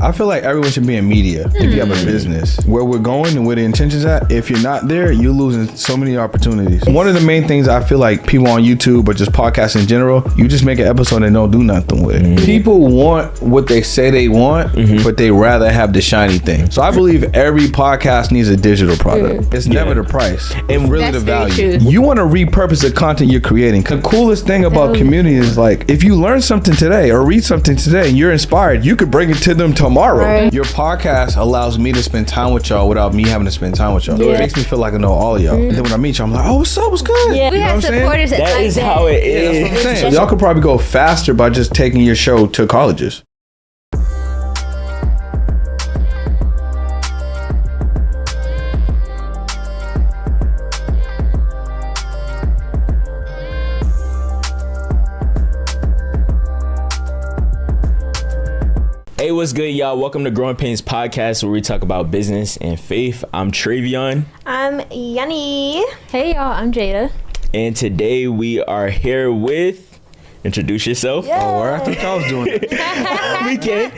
I feel like everyone should be in media if you have a business. Where we're going and where the intention's at, if you're not there, you're losing so many opportunities. One of the main things I feel like people on YouTube or just podcasts in general, you just make an episode and don't do nothing with it. People want what they say they want, but they rather have the shiny thing. So I believe every podcast needs a digital product. It's never the price. It's really the value. You want to repurpose the content you're creating. The coolest thing about community is like, if you learn something today or read something today and you're inspired, you could bring it to them tomorrow. Your podcast allows me to spend time with y'all without me having to spend time with y'all. It makes me feel like I know all of y'all. And then when I meet y'all, I'm like, oh, what's up? What's good? Yeah, we have supporters that is how it is. That's what I'm saying. Y'all could probably go faster by just taking your show to colleges. Hey, what's good, y'all? Welcome to Growing Painz podcast, where we talk about business and faith. I'm Tre'Vion. I'm Yanni. Hey, y'all. I'm Jayda. And today we are here with... Introduce yourself. Yeah. Oh, where I thought y'all was doing it. We can.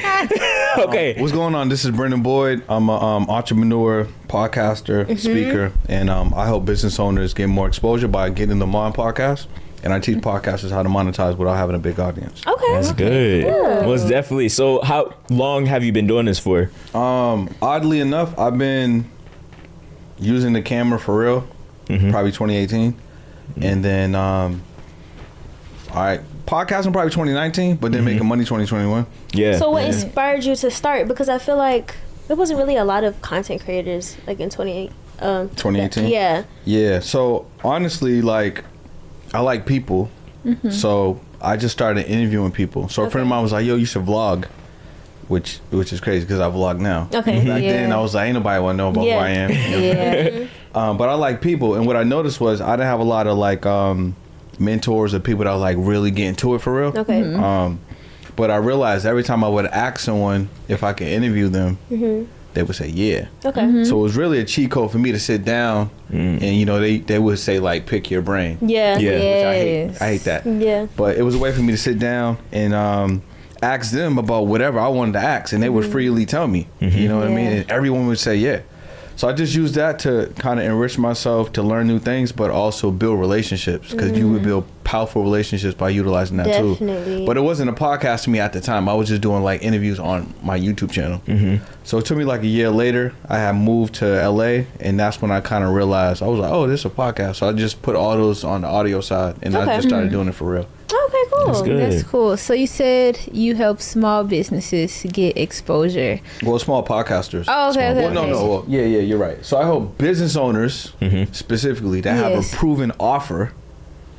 Okay. What's going on? This is Brendan Boyd. I'm an entrepreneur, podcaster, speaker, and I help business owners get more exposure by getting them on podcasts. And I teach podcasters how to monetize without having a big audience. Okay. That's good. Most definitely. So how long have you been doing this for? Oddly enough, I've been using the camera for real, probably 2018. And then, podcasting probably 2019, but then making money 2021. Yeah. So what inspired you to start? Because I feel like there wasn't really a lot of content creators like in 2018? Yeah. Yeah. So honestly, like, I like people, so I just started interviewing people. So a friend of mine was like, yo, you should vlog, which is crazy because I vlog now. Okay. Back then, I was like, ain't nobody want to know about who I am. But I like people, and what I noticed was I didn't have a lot of like mentors or people that were like really getting to it for real. Okay. But I realized every time I would ask someone if I could interview them, they would say yeah. Okay. So it was really a cheat code for me to sit down and you know they would say like pick your brain. Yeah. Which I hate that. Yeah. But it was a way for me to sit down and ask them about whatever I wanted to ask, and they would freely tell me. You know what I mean? And everyone would say yeah. So I just used that to kind of enrich myself, to learn new things, but also build relationships, because you would build powerful relationships by utilizing that too. But it wasn't a podcast to me at the time. I was just doing like interviews on my YouTube channel. So it took me like a year later. I had moved to LA, and that's when I kind of realized, I was like, oh, this is a podcast. So I just put all those on the audio side, and I just started doing it for real. Okay, cool. That's good. That's cool. So you said you help small businesses get exposure. Well, small podcasters. Oh, okay. Well, no. Well, yeah, you're right. So I help business owners specifically that have a proven offer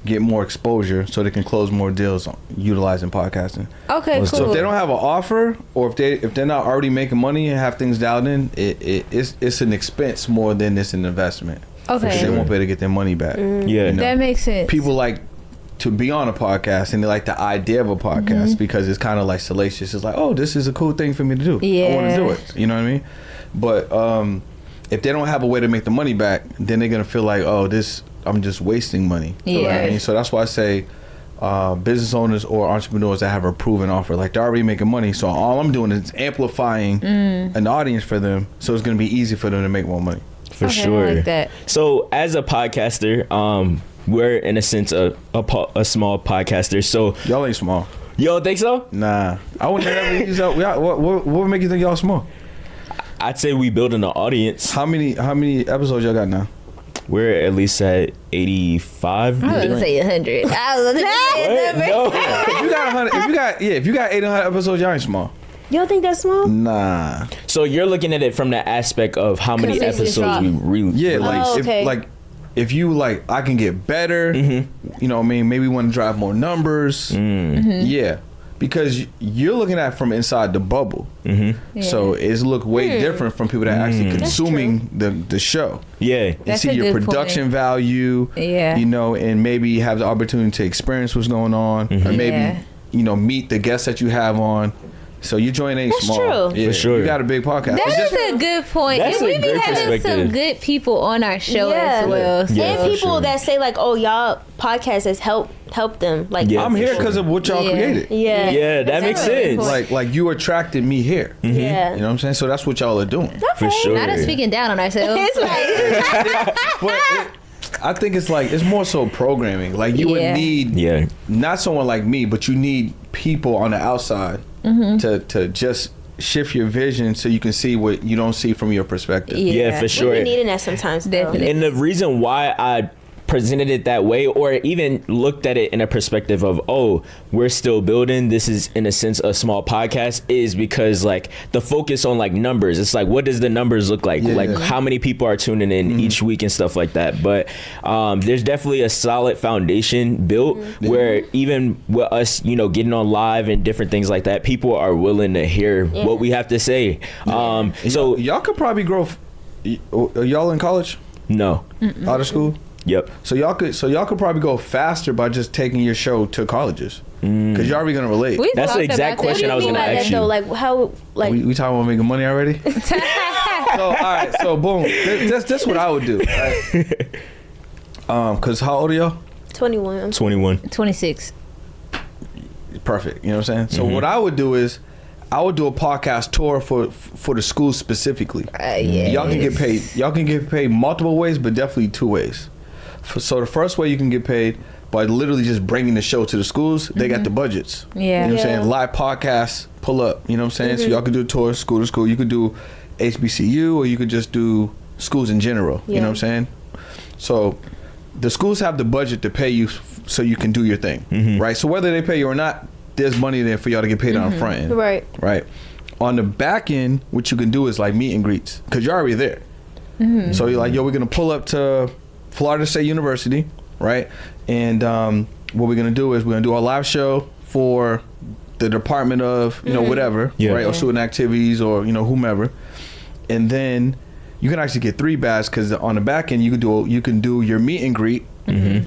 get more exposure so they can close more deals utilizing podcasting. Okay, cool. So if they don't have an offer, or if they're not already making money and have things dialed in, it's an expense more than it's an investment. Okay. Because they won't be able to get their money back. Yeah. You know? That makes sense. People like to be on a podcast, and they like the idea of a podcast because it's kind of like salacious. It's like, oh, this is a cool thing for me to do. I want to do it. You know what I mean? But if they don't have a way to make the money back, then they're gonna feel like, oh, I'm just wasting money. Yeah. You know what I mean? So that's why I say business owners or entrepreneurs that have a proven offer, like they're already making money. So all I'm doing is amplifying an audience for them, so it's gonna be easy for them to make more money. For sure. I like that. So as a podcaster, we're in a sense a small podcaster. So Y'all ain't small. you don't think so? Nah, I wouldn't ever use that. What would make you think y'all small? I'd say we building an audience. How many episodes y'all got now? We're at least at 85. I was gonna say 100. I was gonna say that No. If you got 100, if you got 800 episodes, y'all ain't small. You don't think that's small? Nah. So you're looking at it from the aspect of how many episodes we really if you like, I can get better. You know what I mean? Maybe want to drive more numbers. Yeah. Because you're looking at it from inside the bubble. So it's look way different from people that are actually consuming the show. Yeah. And see your production value. Yeah. You know, and maybe have the opportunity to experience what's going on. Or maybe, you know, meet the guests that you have on. So your joint ain't small. True. Yeah, for sure. You got a big podcast. That's a good point. That's And we a be great having perspective. some good people on our show as well. Yeah, and for people sure. that say like, oh, y'all podcast has helped help them. Like Yeah, I'm for here sure. because of what y'all Yeah. created. yeah, Yeah, that makes Exactly. sense. Like you attracted me here. Yeah, You know what I'm saying? So that's what y'all are doing. For sure. Not us speaking down on ourselves. It's like But I think it's like it's more so programming. Like you would Yeah. need Yeah. not someone like me, but you need people on the outside to just shift your vision so you can see what you don't see from your perspective. Yeah, for we sure. be needing that sometimes. Though. Definitely. And the reason why I presented it that way, or even looked at it in a perspective of, oh, we're still building, this is in a sense a small podcast, is because like the focus on like numbers. It's like, what does the numbers look like? Yeah. Like how many people are tuning in each week and stuff like that. But there's definitely a solid foundation built where even with us, you know, getting on live and different things like that, people are willing to hear what we have to say. So Y'all could probably grow. Are y'all in college? no. Out of school? Yep. So y'all could probably go faster by just taking your show to colleges because you're already gonna relate. We That's the talked exact about that. question I was What do gonna you mean by ask that, though? you. Like how? Like We talking about making money already? So all right, so boom. That's what I would do. Right? Cause how old are y'all? 21. I'm 21. 26. Perfect. You know what I'm saying? So what I would do is I would do a podcast tour for the school specifically. Yeah. Y'all can get paid. Y'all can get paid multiple ways, but definitely two ways. So the first way you can get paid by literally just bringing the show to the schools. They got the budgets. Yeah. You know what I'm Yeah. saying? Live podcasts, pull up. You know what I'm saying? So y'all could do a tour, school to school. You could do HBCU, or you could just do schools in general. You know what I'm saying? So the schools have the budget to pay you so you can do your thing, right? So whether they pay you or not, there's money there for y'all to get paid on the front end. Right. Right. On the back end, what you can do is like meet and greets because you're already there. So you're like, yo, we're going to pull up to Florida State University, right? And what we're going to do is we're going to do our live show for the Department of, you know, whatever, Yeah. right? Or student activities or, you know, whomever. And then you can actually get 3 bags because on the back end, you can do your meet and greet.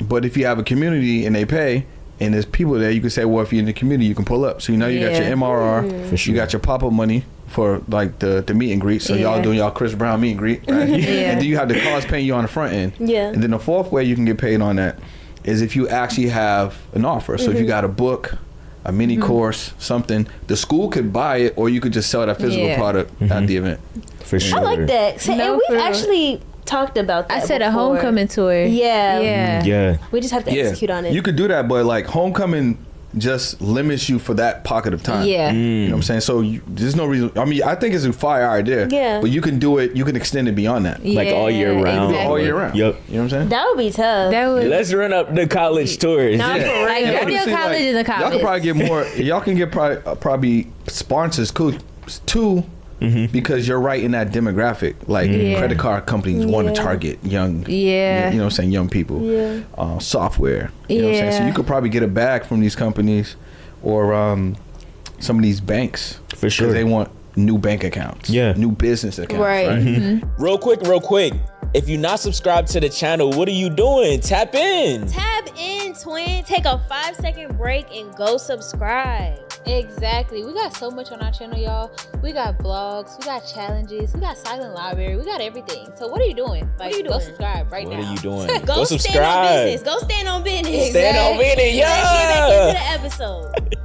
But if you have a community and they pay, and there's people there, you can say, well, if you're in the community, you can pull up. So you know you got your MRR, For sure. you got your pop-up money for like the meet and greet. So y'all doing y'all Chris Brown meet and greet, right? And then you have the cause paying you on the front end. Yeah. And then the fourth way you can get paid on that is if you actually have an offer. So if you got a book, a mini course, something, the school could buy it, or you could just sell that physical product at the event. For sure. I like that. So, No, and for we've real. actually talked about that. I said a before. homecoming tour. Yeah. Yeah. Yeah. We just have to execute on it. You could do that, but like homecoming just limits you for that pocket of time. Yeah. You know what I'm saying? So there's no reason. I mean, I think it's a fire idea. Yeah. But you can do it. You can extend it beyond that. Like all year round. Exactly. All year round. Yep. You know what I'm saying? That would be tough. That was Let's run up the college tours. Nah, for real. like And radio honestly, college is a Y'all college. can probably get more. Y'all can get probably sponsors too. Because you're right in that demographic. Like credit card companies want to target young, Yeah. you know what I'm saying, young people. Yeah. Software. You know what I'm saying? So Yeah. you could probably get a bag from these companies or some of these banks. For sure. Because they want new bank accounts. Yeah. New business accounts. Right. Real quick. If you're not subscribed to the channel, what are you doing? Tap in. Tap in, twin. Take a 5-second break and go subscribe. Exactly. We got so much on our channel, y'all. We got blogs, we got challenges, we got silent library, we got everything. So what are you doing? Like, are you go doing? subscribe right now. What are you doing? Go stand on subscribe. business. Go stand on business. Stand on business, Let's get back into yeah. the episode.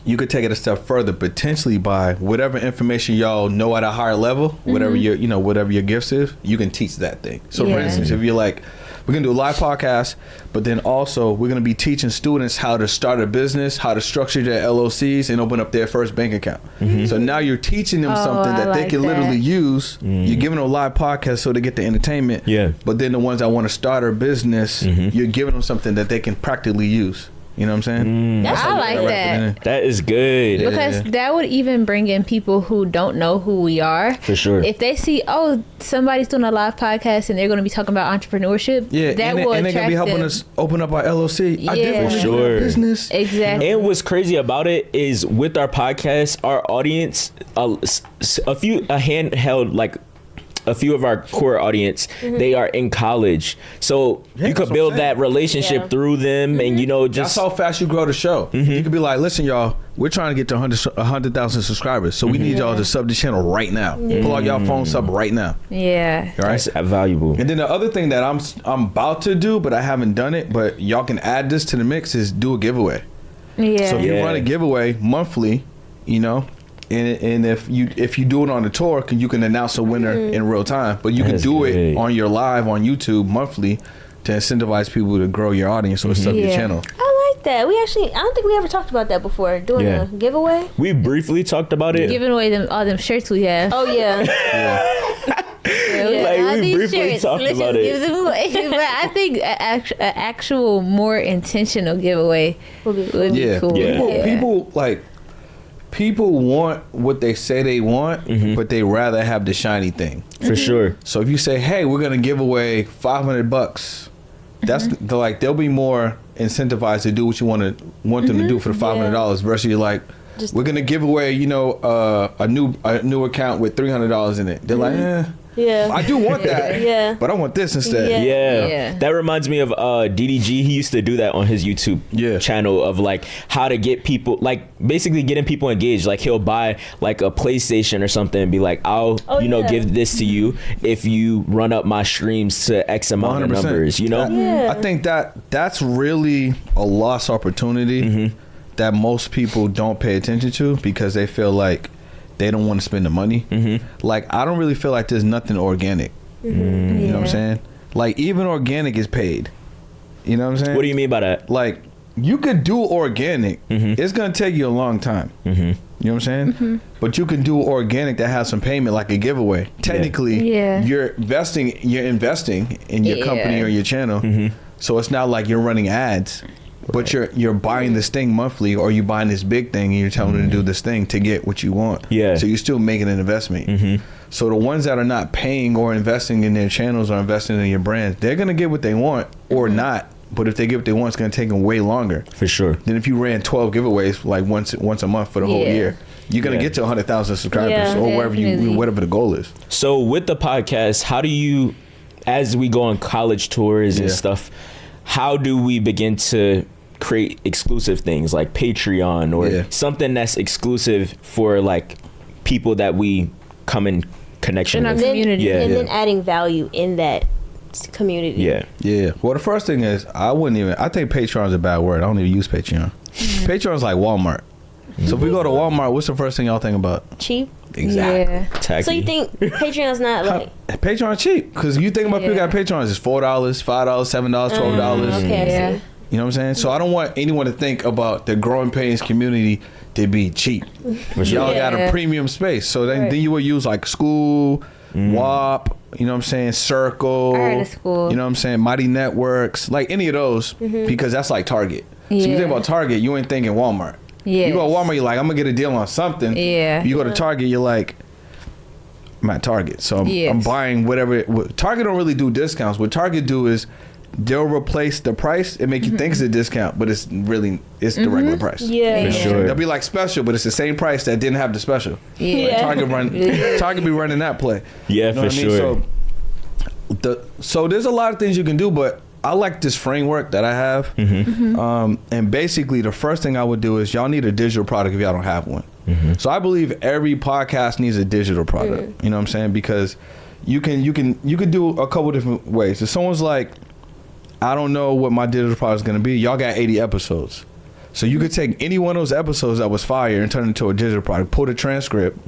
You could take it a step further, potentially by whatever information y'all know at a higher level, whatever your, you know, whatever your gifts is, you can teach that thing. So for Yeah. instance, if you're like, we're gonna do a live podcast, but then also we're gonna be teaching students how to start a business, how to structure their LLCs and open up their first bank account. So now you're teaching them something I that they like can literally that. use. You're giving them a live podcast so they get the entertainment. Yeah. But then the ones that want to start a business, you're giving them something that they can practically use. You know what I'm saying? I like that. That is good. Yeah. Because that would even bring in people who don't know who we are. For sure. If they see, oh, somebody's doing a live podcast and they're going to be talking about entrepreneurship, Yeah, that and, will and they're gonna be attract helping them. us open up our LLC. I Yeah. did For sure. business. Exactly. And what's crazy about it is with our podcast, our audience, a few of our core audience, they are in college. So Yeah, you that's could what build I'm saying. that relationship Yeah. through them and, you know, That's just how fast you grow the show. You could be like, listen, y'all, we're trying to get to 100,000 subscribers. So we need y'all to sub the channel right now. Pull out y'all phone, sub right now. Yeah. All right. That's valuable. And then the other thing that I'm about to do, but I haven't done it, but y'all can add this to the mix, is do a giveaway. Yeah. So if you run a giveaway monthly, you know, and if you do it on the tour, you can announce a winner in real time. But you can do it on your live on YouTube monthly to incentivize people to grow your audience or sub your channel. I like that. I don't think we ever talked about that before. Doing a giveaway. We briefly talked about it. Giving away all them shirts we have. Oh yeah. Like, all we these briefly shirts, talked let's about just it. give them away. But I think an actual more intentional giveaway would be cool. Yeah. People want what they say they want, but they rather have the shiny thing. For sure. So if you say, "Hey, we're gonna give away $500," that's they'll be more incentivized to do what you want them to do for the $500 versus you're like, we're gonna give away, you know, a new account with $300 in it. They're like, Yeah. I do want that. Yeah. But I want this instead. Yeah. That reminds me of DDG. He used to do that on his YouTube channel of like how to get people, like basically getting people engaged. Like he'll buy like a PlayStation or something and be like, I'll give this to you if you run up my streams to X amount of numbers, you know? I think that's really a lost opportunity that most people don't pay attention to because they feel like they don't want to spend the money. Like, I don't really feel like there's nothing organic. You know what I'm saying? Like, even organic is paid. You know what I'm saying? What do you mean by that? Like, you could do organic. It's going to take you a long time. You know what I'm saying? But you can do organic that has some payment, like a giveaway. Technically, you're investing in your company or your channel. So it's not like you're running ads. But you're buying this thing monthly, or you're buying this big thing, and you're telling them to do this thing to get what you want. So you're still making an investment. So the ones that are not paying or investing in their channels or investing in your brand, they're gonna get what they want or not. But if they get what they want, it's gonna take them way longer. For sure. Than if you ran 12 giveaways like once a month for the whole year. You're gonna get to 100,000 subscribers or whatever the goal is. So with the podcast, how do you, as we go on college tours and stuff, how do we begin to create exclusive things like Patreon or something that's exclusive for like people that we come in connection with? Community. And then adding value in that community. Well, the first thing is I think Patreon is a bad word. I don't even use Patreon. Patreon's like Walmart. So if we go to Walmart, what's the first thing y'all think about? Cheap. Exactly. So you think Patreon's not like Patreon's cheap? Because you think about people got Patreons, it's $4, $5, $7, $12. Okay. You know what I'm saying? So I don't want anyone to think about the growing Painz community to be cheap. Y'all got a premium space. So then you would use like School, WAP, you know what I'm saying, Circle, School. You know what I'm saying, Mighty Networks, like any of those, because that's like Target. So you think about Target, you ain't thinking Walmart. You go to Walmart, you're like, I'm gonna get a deal on something. You go to Target, you're like, I'm at Target, so I'm buying whatever. Target don't really do discounts. What Target do is they'll replace the price and make you think it's a discount, but it's the regular price. For sure. They'll be like special, but it's the same price that didn't have the special. Like Target be running that play. Yeah, you know for sure. So there's a lot of things you can do, but I like this framework that I have. And basically the first thing I would do is y'all need a digital product if y'all don't have one. So I believe every podcast needs a digital product. You know what I'm saying? Because you can do a couple different ways. If someone's like, I don't know what my digital product is going to be, y'all got 80 episodes. So you could take any one of those episodes that was fire and turn it into a digital product, pull the transcript,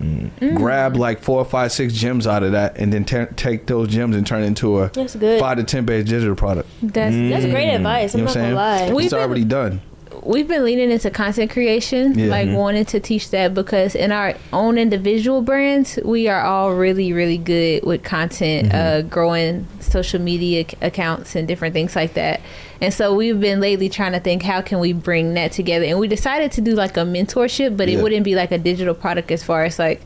grab like 4 or 5, 6 gems out of that, and then take those gems and turn it into a 5 to 10 page digital product. That's great advice. I'm not gonna lie. It's already done. We've been leaning into content creation, like wanting to teach that, because in our own individual brands, we are all really, really good with content, growing social media accounts and different things like that. And so we've been lately trying to think, how can we bring that together? And we decided to do like a mentorship, but it wouldn't be like a digital product as far as like,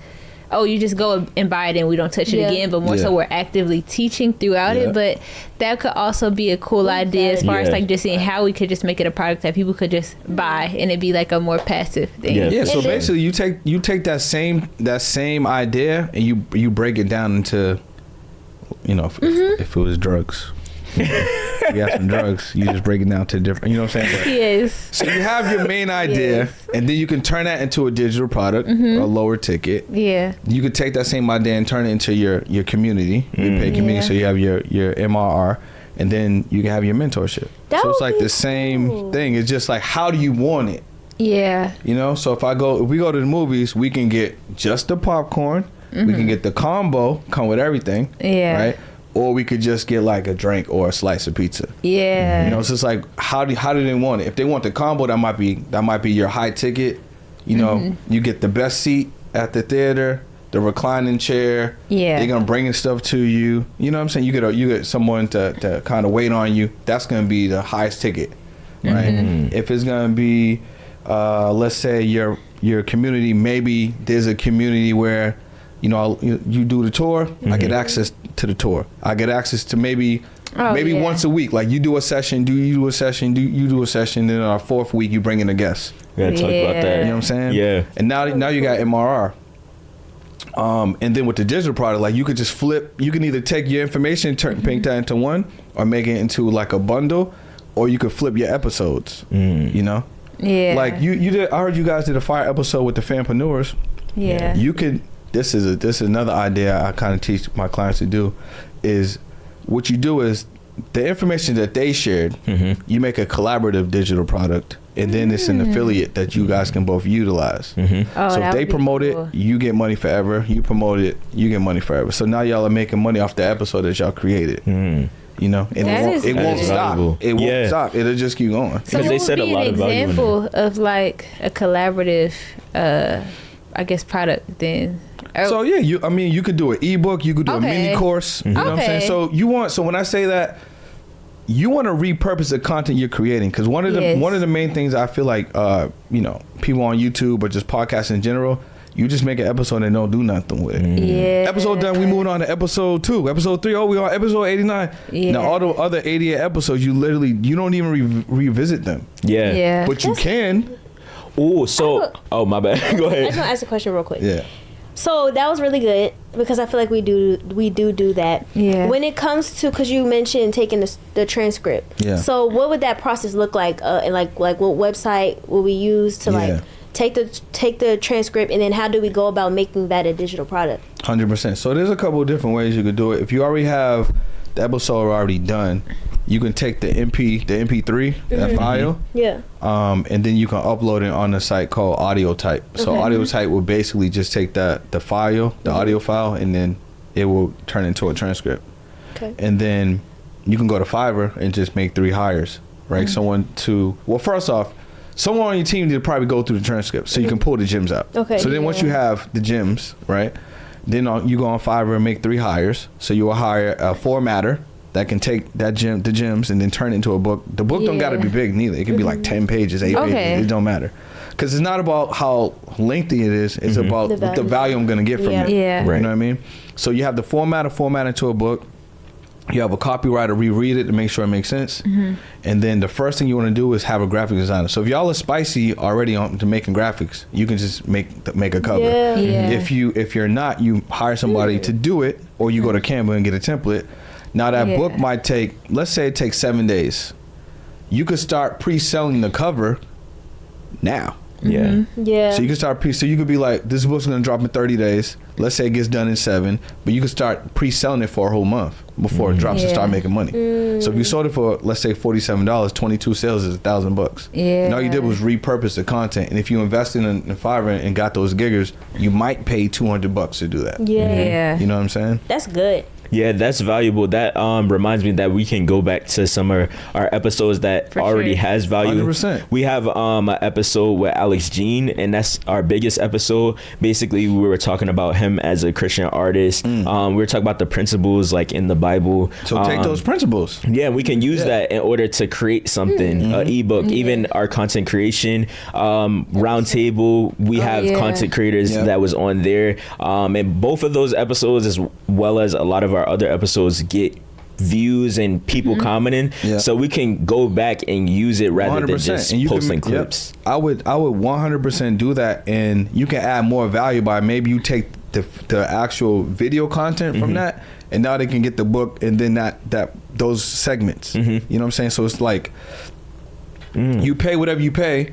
oh, you just go and buy it and we don't touch it again, but more so we're actively teaching throughout it. But that could also be a cool idea as far as like just seeing how we could just make it a product that people could just buy and it'd be like a more passive thing. So basically you take that same idea and you break it down into, you know, if it was drugs. You have some drugs. You just break it down to different. You know what I'm saying? But, Yes. so you have your main idea, Yes. and then you can turn that into a digital product, a lower ticket. Yeah. You could take that same idea and turn it into your community, your paid community. Yeah. So you have your MRR, and then you can have your mentorship. That So it's would like be the same cool. thing. It's just like, how do you want it? Yeah. You know, so if we go to the movies, we can get just the popcorn. We can get the combo, come with everything. Yeah. Right. Or we could just get like a drink or a slice of pizza. Yeah. You know, it's just like how do they want it? If they want the combo, that might be your high ticket. You know, you get the best seat at the theater, the reclining chair. Yeah. They're gonna bring stuff to you. You know what I'm saying? You get someone to kind of wait on you. That's gonna be the highest ticket, right? If it's gonna be, let's say your community, maybe there's a community where, you know, you do the tour. I get access to the tour. I get access to maybe yeah. once a week. Like you do a session, you do a session, then our fourth week you bring in a guest. We gotta talk about that. You know what I'm saying? Yeah. And now you got MRR. And then with the digital product, like you could just flip. You can either take your information, paint that into one, or make it into like a bundle, or you could flip your episodes. You know? Yeah. Like you did. I heard you guys did a fire episode with the fanpreneurs. Yeah. You could. This is another idea I kind of teach my clients to do. Is what you do is the information that they shared. You make a collaborative digital product, and then it's an affiliate that you guys can both utilize. Oh, So that if they would be promote cool. it, you get money forever. You promote it, you get money forever. So now y'all are making money off the episode that y'all created. You know, and That is it won't good. stop. Valuable. It won't Yeah. stop. It'll just keep going. So Because what they would said a be lot an of value in it. example of like a collaborative, I guess, product then? So yeah, you could do an ebook, you could do a Okay. mini course. You know what I'm saying? Okay. So when I say that, you want to repurpose the content you're creating, because one of the main things I feel like you know, people on YouTube or just podcasts in general, you just make an episode and don't do nothing with it. Yeah. Episode done, we moving on to episode 2, episode 3. Oh, we on episode 89. Yeah. Now all the other 88 episodes, you don't even revisit them, Yeah. Yeah. but you can. Oh, so my bad. Go I ahead. just want to ask a question real quick. Yeah. So that was really good because I feel like we do that. Yeah. When it comes to, because you mentioned taking the transcript. Yeah. So what would that process look like? And like what website will we use to like take the transcript, and then how do we go about making that a digital product? 100%. So there's a couple of different ways you could do it. If you already have the episode already done, you can take the MP3, that file, Yeah. and then you can upload it on a site called AudioType. So AudioType will basically just take the file, the audio file, and then it will turn into a transcript. Okay. And then you can go to Fiverr and just make 3 hires, right? First off, someone on your team to probably go through the transcript, so you can pull the gems out. Okay. So then once you have the gems, right, then you go on Fiverr and make 3 hires. So you will hire a formatter that can take the gems and then turn it into a book. The book don't got to be big neither. It can be like 10 pages, 8 pages. It don't matter. Because it's not about how lengthy it is. It's about the value I'm going to get from it. Yeah. Right. You know what I mean? So you have the format into a book. You have a copywriter reread it to make sure it makes sense. And then the first thing you want to do is have a graphic designer. So if y'all are spicy already to making graphics, you can just make a cover. Yeah. Yeah. If you're not, you hire somebody to do it, or you go to Canva and get a template. Now that book might take, let's say it takes 7 days. You could start pre-selling the cover now. Yeah. Yeah. So you can start so you could be like, this book's gonna drop in 30 days. Let's say it gets done in 7, but you can start pre-selling it for a whole month before it drops and start making money. So if you sold it for, let's say $47, 22 sales is $1,000. Yeah. And all you did was repurpose the content. And if you invested in Fiverr and got those giggers, you might pay $200 to do that. Yeah. You know what I'm saying? That's good. Yeah, that's valuable. That reminds me that we can go back to some of our episodes that For already sure. has value. 100%. We have an episode with Alex Jean, and that's our biggest episode. Basically, we were talking about him as a Christian artist. We were talking about the principles like in the Bible. So take those principles. Yeah, we can use that in order to create something, an ebook, even our content creation roundtable. We have content creators that was on there, and both of those episodes, as well as a lot of our other episodes, get views and people commenting. So we can go back and use it rather than just posting clips. I would 100% do that, and you can add more value by maybe you take the actual video content from that, and now they can get the book and then those segments. You know what I'm saying? So it's like you pay whatever you pay.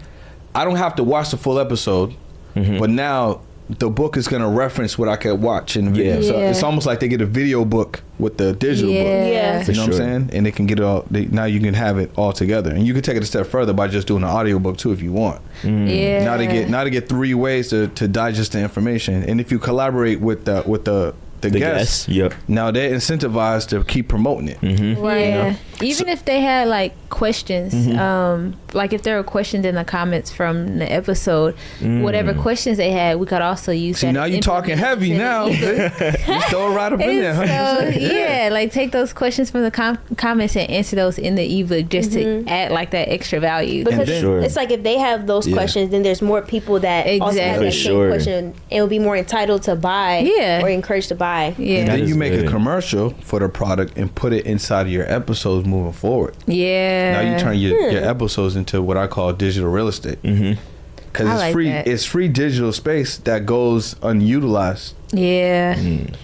I don't have to watch the full episode, but now the book is going to reference what I could watch in the video. So it's almost like they get a video book with the digital book. Yeah. You know what I'm saying? And they can get it all. Now you can have it all together, and you can take it a step further by just doing an audio book too if you want. Yeah. Now they get 3 ways to digest the information, and if you collaborate with the guests, now they're incentivized to keep promoting it. Right. You know? Even if they had like questions, like if there were questions in the comments from the episode, whatever questions they had, we could also use. See, that now you talking heavy now. You throw it right up in there. So, yeah, like take those questions from the comments and answer those in the ebook just to add like that extra value. Because it's like if they have those questions, then there's more people that also have that same question and will be more entitled to buy or encouraged to buy. Yeah. And then you make a commercial for the product and put it inside of your episodes moving forward. Yeah. Now you turn your episodes into what I call digital real estate. Because it's free. It's free digital space that goes unutilized. Yeah.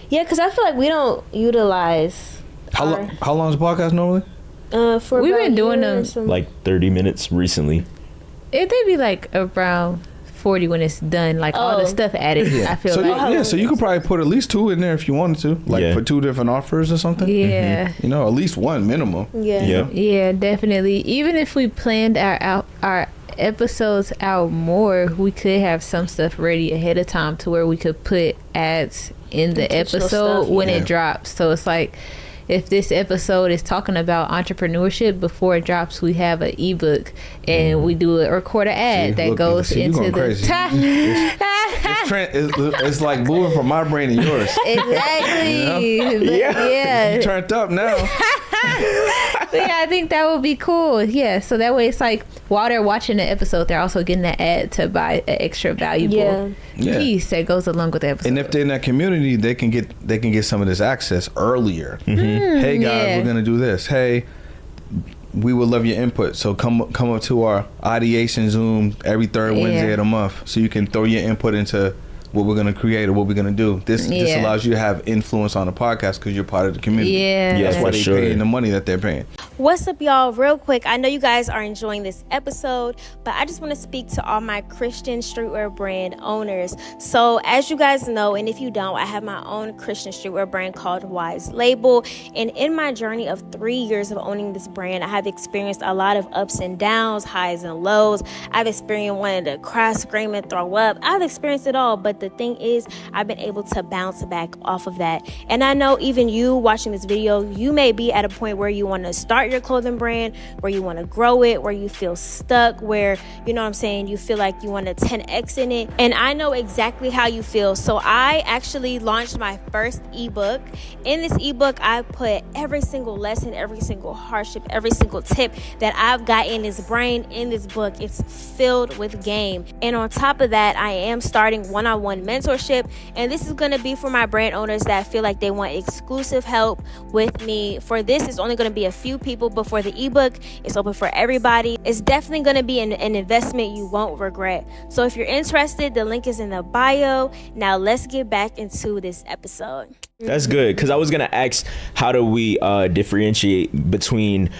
Yeah, because I feel like we don't utilize. How long is the podcast normally? We've been doing them like 30 minutes recently. They be like around 40 when it's done, like all the stuff added. I feel like so you could probably put at least 2 in there if you wanted to, like for 2 different offers or something. Yeah. You know, at least 1 minimum. Yeah, definitely. Even if we planned our episodes out more, we could have some stuff ready ahead of time to where we could put ads in the episode when it drops. So it's like, if this episode is talking about entrepreneurship, before it drops, we have an ebook and we record an ad that goes into the. It's like moving from my brain to yours. Exactly. You know? You turned up now. I think that would be cool. Yeah, so that way it's like while they're watching the episode, they're also getting an ad to buy an extra valuable piece that goes along with the episode. And if they're in that community, they can get some of this access earlier. Hey guys, we're gonna do this. Hey, we would love your input. So come up to our ideation Zoom every 3rd Wednesday of the month, so you can throw your input into what we're gonna create or what we're gonna do. This allows you to have influence on the podcast because you're part of the community. That's why they're paying the money that they're paying. What's up, y'all? Real quick, I know you guys are enjoying this episode, but I just want to speak to all my Christian streetwear brand owners. So as you guys know, and if you don't, I have my own Christian streetwear brand called Wise Label. And in my journey of 3 years of owning this brand, I have experienced a lot of ups and downs, highs and lows. I've experienced wanting to cry, scream, and throw up. I've experienced it all, but the thing is, I've been able to bounce back off of that. And I know even you watching this video, you may be at a point where you want to start your clothing brand, where you want to grow it, where you feel stuck, where, you know what I'm saying, you feel like you want to 10x in it. And I know exactly how you feel. So I actually launched my first ebook. In this ebook, I put every single lesson, every single hardship, every single tip that I've got in this brain in this book. It's filled with game. And on top of that, I am starting one-on-one mentorship. And this is going to be for my brand owners that feel like they want exclusive help with me. For this, it's only going to be a few people, but for the ebook, it's open for everybody. It's definitely going to be an investment you won't regret. So if you're interested, the link is in the bio. Now let's get back into this episode. That's good, because I was going to ask, how do we differentiate between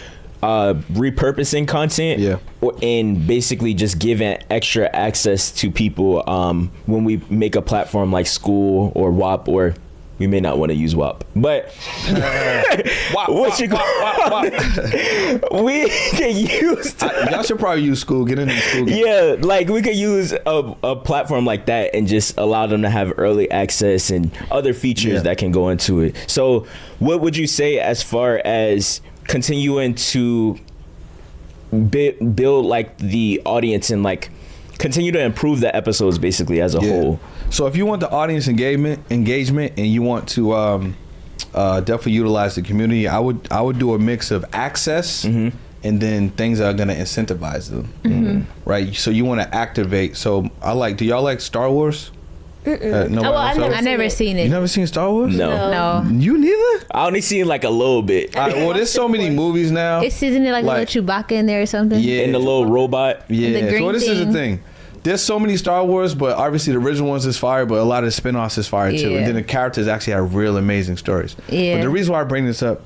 repurposing content and basically just giving extra access to people when we make a platform like school or WAP, or we may not want to use WAP, but we can use y'all should probably use school. Get into school. Yeah, like we could use a platform like that and just allow them to have early access and other features that can go into it. So what would you say as far as continuing to build like the audience and like continue to improve the episodes basically as a whole? So if you want the audience engagement and you want to definitely utilize the community, I would do a mix of access and then things that are going to incentivize them, right? So you want to activate. So do y'all like Star Wars? I've never seen it. You never seen Star Wars? No. You neither? I only seen like a little bit. All right, well, there's so many movies now. Isn't it like a little Chewbacca in there or something? Yeah. And the little robot. Yeah. The green So this is the thing. there's so many Star Wars, but obviously the original ones is fire, but a lot of the spin-offs is fire too. Yeah. And then the characters actually have real amazing stories. Yeah. But the reason why I bring this up,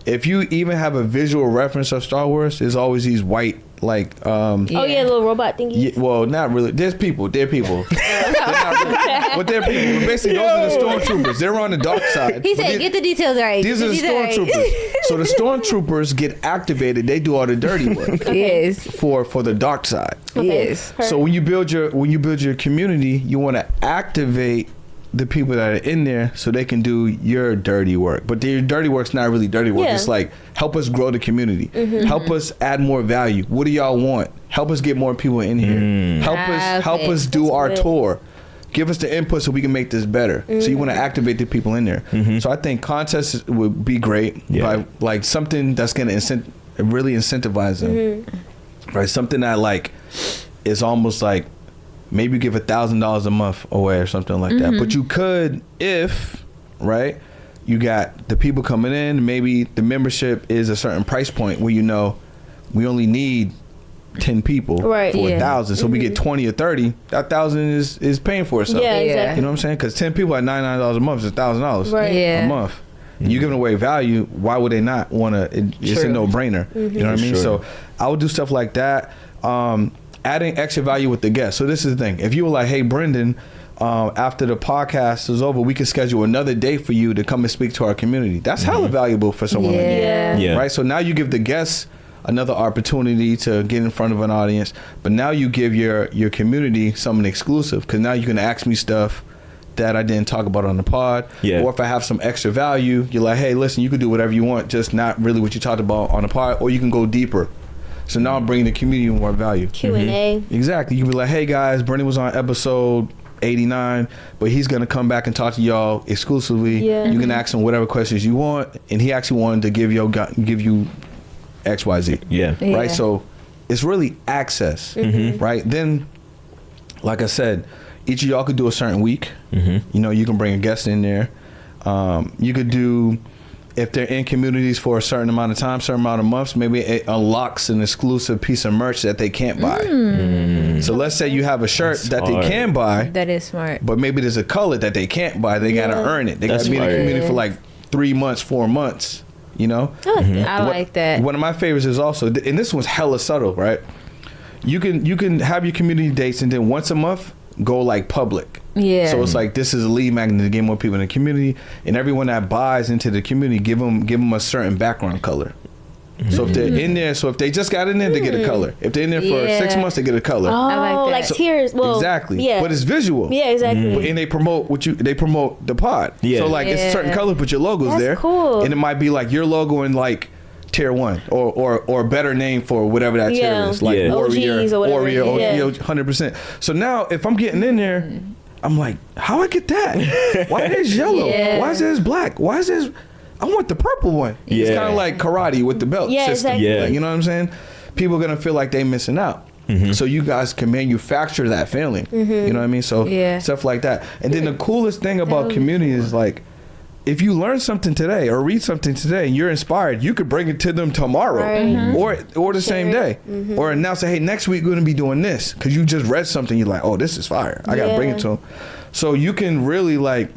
if you even have a visual reference of Star Wars, there's always these white, like, Oh yeah, little robot thingy. yeah, well, not really. They're people. They're people. But they're people. But basically, those are the stormtroopers. They're on the dark side. He But said, "Get the details right." these are the stormtroopers. So the stormtroopers get activated. They do all the dirty work Yes. for the dark side. Yes. So when you build your community, you want to activate the people that are in there so they can do your dirty work. But your dirty work's not really dirty work. Yeah. It's like, help us grow the community. Help us add more value. What do y'all want? Help us get more people in here. Help us do our good. tour. Give us the input so we can make this better. So you want to activate the people in there. So I think contests would be great. By, like, something that's going to really incentivize them. Right? Something that, like, is almost like, maybe you give $1,000 a month away or something like that. But you could, if, right, you got the people coming in, maybe the membership is a certain price point where, you know, we only need 10 people Right. for Yeah. 1,000. So we get 20 or 30, that 1,000 is paying for itself. Yeah, Yeah. exactly. You know what I'm saying? Because 10 people at $99 a month is $1,000 Right. Yeah. a month. You giving away value, why would they not want to? It's a True. no-brainer. You know what I mean? Sure. So I would do stuff like that. Adding extra value with the guests. So this is the thing. If you were like, hey, Brendan, after the podcast is over, we can schedule another day for you to come and speak to our community. That's hella valuable for someone like you. Yeah. Yeah. Right? So now you give the guests another opportunity to get in front of an audience, but now you give your community something exclusive, because now you can ask me stuff that I didn't talk about on the pod. Yeah. Or if I have some extra value, you're like, hey, listen, you can do whatever you want, just not really what you talked about on the pod, or you can go deeper. So now I'm bringing the community more value. Q&A. Exactly. You can be like, hey guys, Brendan was on episode 89, but he's gonna come back and talk to y'all exclusively. Yeah. You can ask him whatever questions you want, and he actually wanted to give you XYZ. Yeah. Yeah. Right. So it's really access. Right. Then, like I said, each of y'all could do a certain week. You know, you can bring a guest in there. You could do, if they're in communities for a certain amount of time, certain amount of months, maybe it unlocks an exclusive piece of merch that they can't buy. So let's say you have a shirt That's that hard. they can buy, That is smart. but maybe there's a color that they can't buy. They gotta earn it. They That's gotta be in the fire. community for like 3 months, 4 months. You know. I like that. One of my favorites is also, and this one's hella subtle, right? You can have your community dates, and then once a month go like public. Yeah. So it's like, this is a lead magnet to get more people in the community, and everyone that buys into the community, give them a certain background color. So if they're in there, so if they just got in there, they get a color. If they're in there for 6 Yeah. months, they get a color. Oh, like that. like So- tears. Well, Exactly. Yeah. But it's visual. Yeah, exactly. And they promote they promote the pod. Yeah. So like, it's a certain Yeah. color, but your logo's That's there. cool. And it might be like your logo in like tier 1 or a better name for whatever that Yeah. tier is. Like Yeah. Warrior, OGs or whatever. Warrior, Yeah. 100%. So now if I'm getting in there, I'm like, how I get that? Why is yellow? Yeah. Why is this black? Why is this? I want the purple one. It's Yeah. kind of like karate with the belt Yeah, system. exactly. Yeah. Like, you know what I'm saying? People are gonna feel like they missing out. So you guys can manufacture that feeling. You know what I mean? So Yeah. stuff like that. And then the coolest thing about community is like, if you learn something today or read something today and you're inspired, you could bring it to them tomorrow or the same day. Or announce that, hey, next week we're gonna be doing this, because you just read something, you're like, oh, this is fire. I gotta bring it to them. So you can really like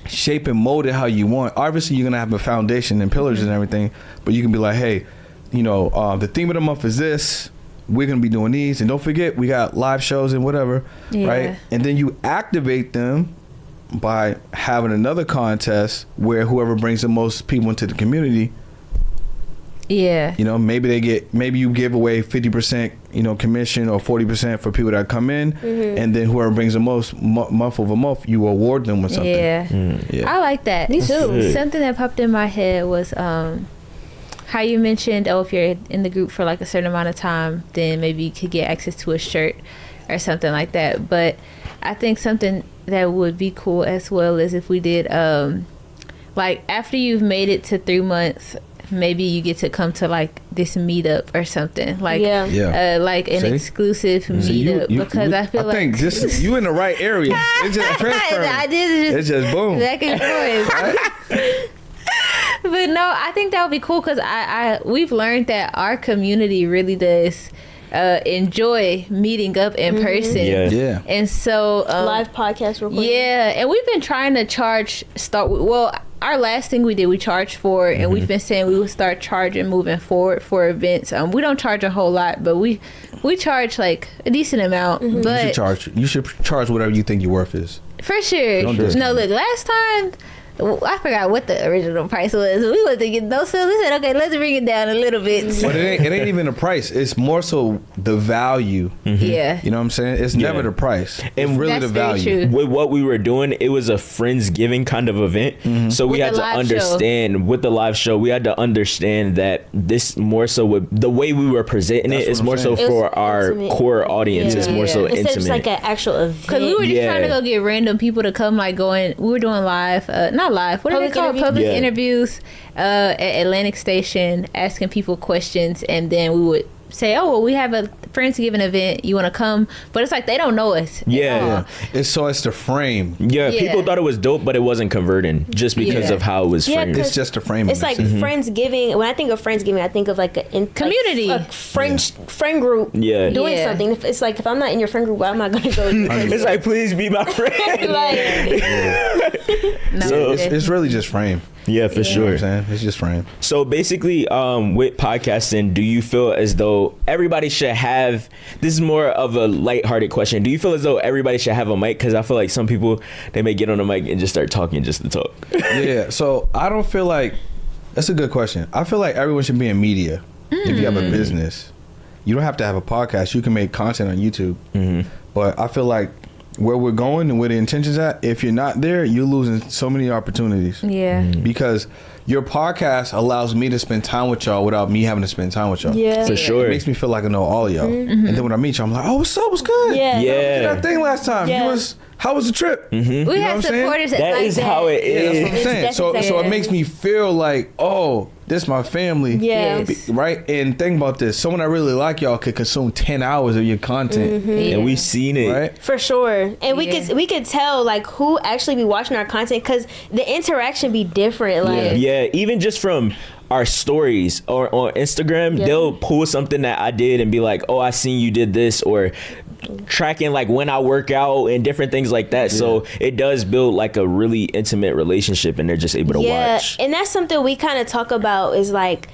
shape and mold it how you want. Obviously you're gonna have a foundation and pillars and everything, but you can be like, hey, you know, the theme of the month is this. We're gonna be doing these, and don't forget we got live shows and whatever, right? And then you activate them by having another contest where whoever brings the most people into the community, Yeah. you know, maybe you give away 50%, you know, commission, or 40% for people that come in, and then whoever brings the most month over month, you award them with something. Yeah. I like that. Me too. good. Something that popped in my head was how you mentioned, if you're in the group for like a certain amount of time, then maybe you could get access to a shirt or something like that. But I think something that would be cool as well is if we did like after you've made it to 3 months, maybe you get to come to like this meetup or something, like like an See? exclusive meetup, because I feel like think just you in the right area. It's just transferring. I did It's just boom. back and forth. But no, I think that would be cool, because we've learned that our community really does enjoy meeting up in person. Yeah. And so Live podcast recording. yeah, and we've been trying to our last thing we did, we charged for it, and we've been saying we would start charging moving forward for events. We don't charge a whole lot, but we charge like a decent amount. But You should charge whatever you think your worth is. for sure. Don't discount No, look, last time I forgot what the original price was. We wanted to get those, so we said, okay, let's bring it down a little bit. But it ain't even a price. It's more so the value. Yeah. You know what I'm saying? It's never the price. It's really That's the very value. true. With what we were doing, it was a Friendsgiving kind of event. So we With had the to live understand with the live show, we had to understand that this more so with the way we were presenting That's it is what I'm more so saying. It was for our intimate. core audience. Yeah. It's more so Yeah. Instead of just intimate. like an actual event. Because we were just Yeah. trying to go get random people to come, like we were doing live, not live, what are they Public called? interviews? Public Yeah. interviews at Atlantic Station, asking people questions, and then we would say, oh, well, we have a Friendsgiving event, you want to come? But it's like they don't know us. at Yeah. all. It's the frame. Yeah, Yeah. people thought it was dope, but it wasn't converting just because Yeah. of how it was Yeah, framed. 'cause It's just a frame. It's like Friendsgiving. When I think of Friendsgiving, I think of like Community. a friend group. Yeah. doing Yeah. something. It's like if I'm not in your friend group, why am I going to go? It's like, please be my friend. No, So- it's really just frame. Yeah, for You know what sure. I'm saying? It's just frame. So basically, with podcasting, do you feel as though everybody should have, this is more of a lighthearted question, do you feel as though everybody should have a mic? Because I feel like some people, they may get on a mic and just start talking just to talk. Yeah. So I don't feel like, that's a good question. I feel like everyone should be in media. If you have a business, you don't have to have a podcast. You can make content on YouTube. But I feel like where we're going and where the intentions at, if you're not there, you're losing so many opportunities. Yeah. Because your podcast allows me to spend time with y'all without me having to spend time with y'all. Yeah. For It sure. makes me feel like I know all of y'all. And then when I meet y'all, I'm like, oh, what's up? What's good? Yeah. Yeah. Did that thing last time. Yeah. How was the trip? We know what had I'm saying? supporters That like is that. how it Yeah, that's what I'm is. saying. That's So exactly it it. makes me feel like, oh, this my family. Yeah. Yes. Right? And think about this. Someone that really like y'all could consume 10 hours of your content. And we've seen it. Right? For sure, and Yeah. we could tell like who actually be watching our content because the interaction be different. Like Yeah, even just from our stories or on Instagram, Yeah. they'll pull something that I did and be like, oh, I seen you did this, or tracking like when I work out and different things like that. So it does build like a really intimate relationship and they're just able to watch. and that's something we kind of talk about is like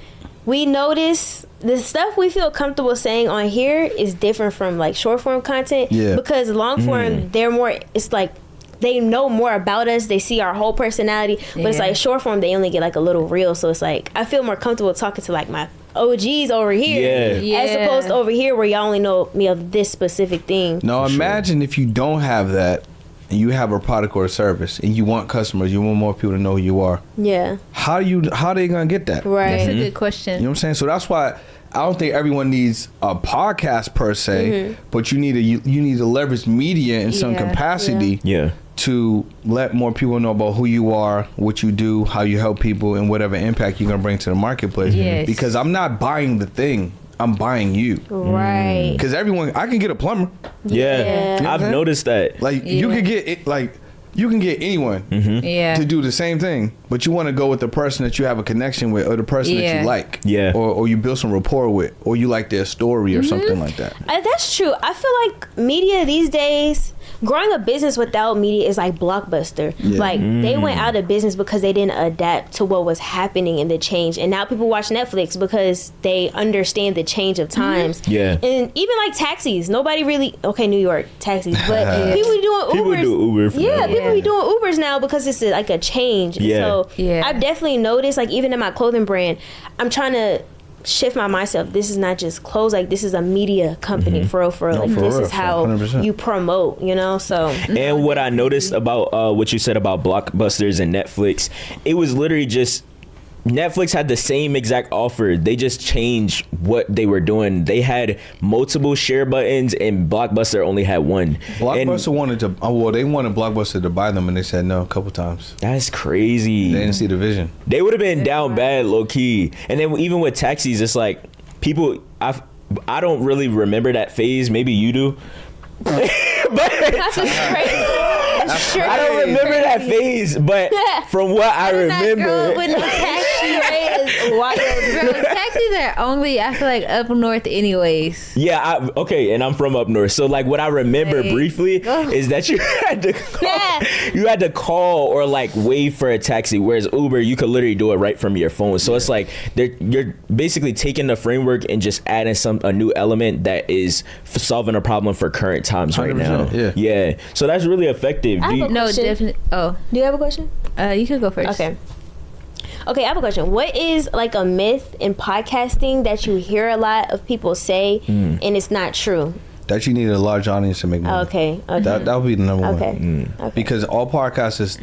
we notice the stuff we feel comfortable saying on here is different from like short form content. Yeah. Because long form they're more. It's like they know more about us. They see our whole personality. But it's Yeah. like short form they only get like a little reel. So it's like I feel more comfortable talking to like my OGs over here Yeah. as Yeah. opposed to over here where y'all only know me of this specific thing. Now imagine if you don't have that and you have a product or a service and you want customers, you want more people to know who you are. Yeah. How they gonna get that? Right. That's a good question. You know what I'm saying? So that's why I don't think everyone needs a podcast per se, but you need to leverage media in some Yeah. capacity Yeah. to let more people know about who you are, what you do, how you help people, and whatever impact you're gonna bring to the marketplace. Yes. Because I'm not buying the thing, I'm buying you. Right. Because I can get a plumber. Yeah. Yeah. You know what I've I'm saying? noticed that. Like you Yeah. could get it, like you can get anyone Yeah. to do the same thing, but you want to go with the person that you have a connection with, or the person that Yeah. you like, Yeah. or you build some rapport with, or you like their story or something like that. That's true. I feel like media these days, growing a business without media is like Blockbuster. Yeah. Like they went out of business because they didn't adapt to what was happening in the change. And now people watch Netflix because they understand the change of times. Yeah. And even like taxis, nobody really, okay, New York taxis, but people doing Ubers. People do Uber for Yeah, now. people be doing Ubers now because it's like a change. Yeah. So Yeah. I've definitely noticed, like even in my clothing brand, I'm trying to shift my myself. This is not just clothes, like this is a media company for real, for real. No, Like for this real, is how 100%. you promote, you know? So And what I noticed about what you said about Blockbusters and Netflix, it was literally just Netflix had the same exact offer. They just changed what they were doing. They had multiple share buttons and Blockbuster only had one. Blockbuster And wanted to, they wanted Blockbuster to buy them, and they said no a couple times. that's crazy. They didn't see the vision. They would have been down bad, low key. And then even with taxis, it's like people. I don't really remember that phase. Maybe you do. But that's just crazy. That's true. I don't remember that phase. But from what I Not girl remember, with no taxi, right? Why? Bro, taxis are only, I feel like, up north anyways. Yeah, and I'm from up north. So like what I remember briefly is that you had to call, or like wave for a taxi, whereas Uber, you could literally do it right from your phone. So it's like you're basically taking the framework and just adding a new element that is solving a problem for current times right now. Yeah. So that's really effective. No, definitely. Oh, Do you have a question? you could go first. Okay, I have a question. What is like a myth in podcasting that you hear a lot of people say and it's not true? That you need a large audience to make money. Okay. That would be the number one. Okay. Because all podcasts is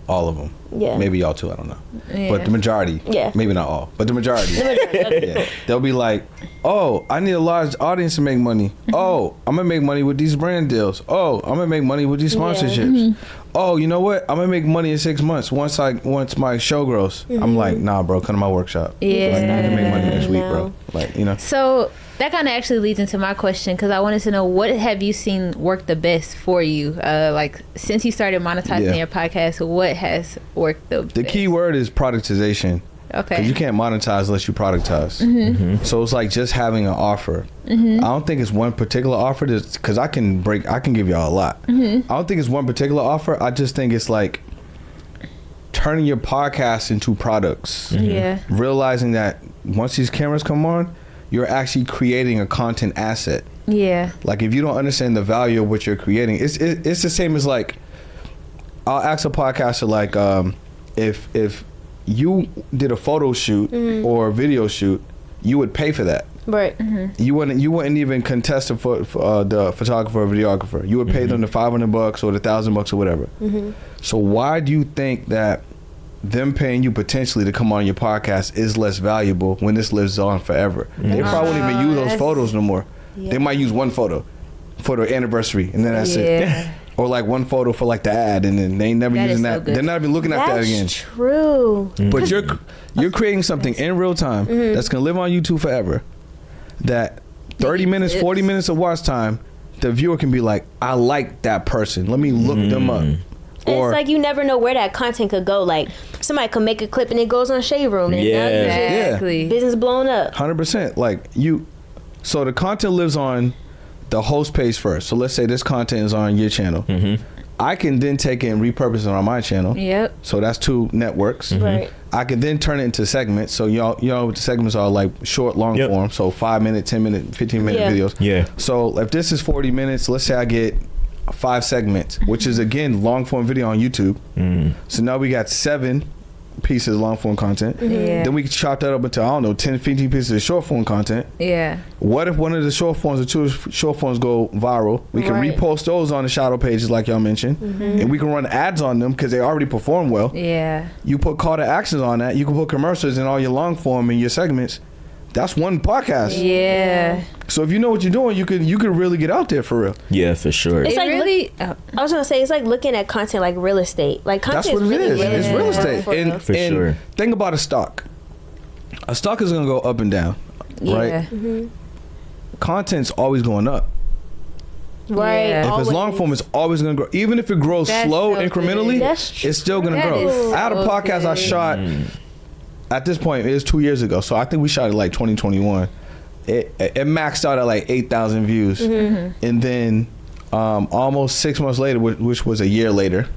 all of them. Yeah. Maybe y'all too, I don't know. Yeah. But the majority. Yeah. Maybe not all, but the majority. Okay. Yeah. They'll be like, oh, I need a large audience to make money. Oh, I'm gonna make money with these brand deals. Oh, I'm gonna make money with these sponsorships. Oh, you know what? I'm gonna make money in 6 months once my show grows. I'm like, nah, bro, come to my workshop. Yeah. Like, I can make money next week, bro. Like, you know. So that kind of actually leads into my question, because I wanted to know, what have you seen work the best for you? Like, since you started monetizing your podcast, what has worked the best? The key word is productization. Okay. 'Cause you can't monetize unless you productize. So it's like just having an offer. I don't think it's one particular offer, because I can give y'all a lot. I don't think it's one particular offer. I just think it's like turning your podcast into products. Yeah. Realizing that once these cameras come on, you're actually creating a content asset. Yeah. Like, if you don't understand the value of what you're creating, it's the same as, like, I'll ask a podcaster, like, if you did a photo shoot or a video shoot, you would pay for that. Right. You wouldn't even contest the photographer or videographer. You would pay them the $500 or the $1,000 or whatever. So why do you think that them paying you potentially to come on your podcast is less valuable when this lives on forever? They probably won't even use those photos no more. They might use one photo for the anniversary, and then that's it. Or like one photo for like the ad, and then they ain't never using that. They're not even looking at that again. That's true. But you're creating something in real time that's gonna live on YouTube forever. That 30 minutes, 40 minutes of watch time, the viewer can be like, I like that person. Let me look them up. Or, it's like you never know where that content could go. Like, somebody could make a clip and it goes on Shade Room, and now you just, Exactly. business blown up. 100%. Like, so the content lives on the host page first. So let's say this content is on your channel. I can then take it and repurpose it on my channel. Yep. So that's 2 networks. Right. I can then turn it into segments. So y'all know the segments are like short, long form. So 5 minute, 10 minute, 15 minute videos. Yeah. So if this is 40 minutes, let's say I get 5 segments, which is again long form video on YouTube. So now we got 7 pieces of long form content. Then we can chop that up into, I don't know, 10, 15 pieces of short form content. Yeah. What if one of the short forms or 2 short forms go viral? We can repost those on the shadow pages like y'all mentioned, and we can run ads on them because they already perform well. Yeah. You put call to actions on that. You can put commercials in all your long form and your segments. That's one podcast. Yeah. So if you know what you're doing, you could really get out there for real. Yeah, for sure. It's like really. I was gonna say, it's like looking at content like real estate. Like, content That's what is it really is. It's real estate. And sure. Think about a stock. A stock is gonna go up and down, right? Content's always going up. Right. Yeah. If it's long form, it's always gonna grow. Even if it grows slow incrementally, it's still gonna grow. I had a podcast I shot. At this point, it was 2 years ago, so I think we shot it like 2021. It maxed out at like 8,000 views, and then almost 6 months later, which was a year later,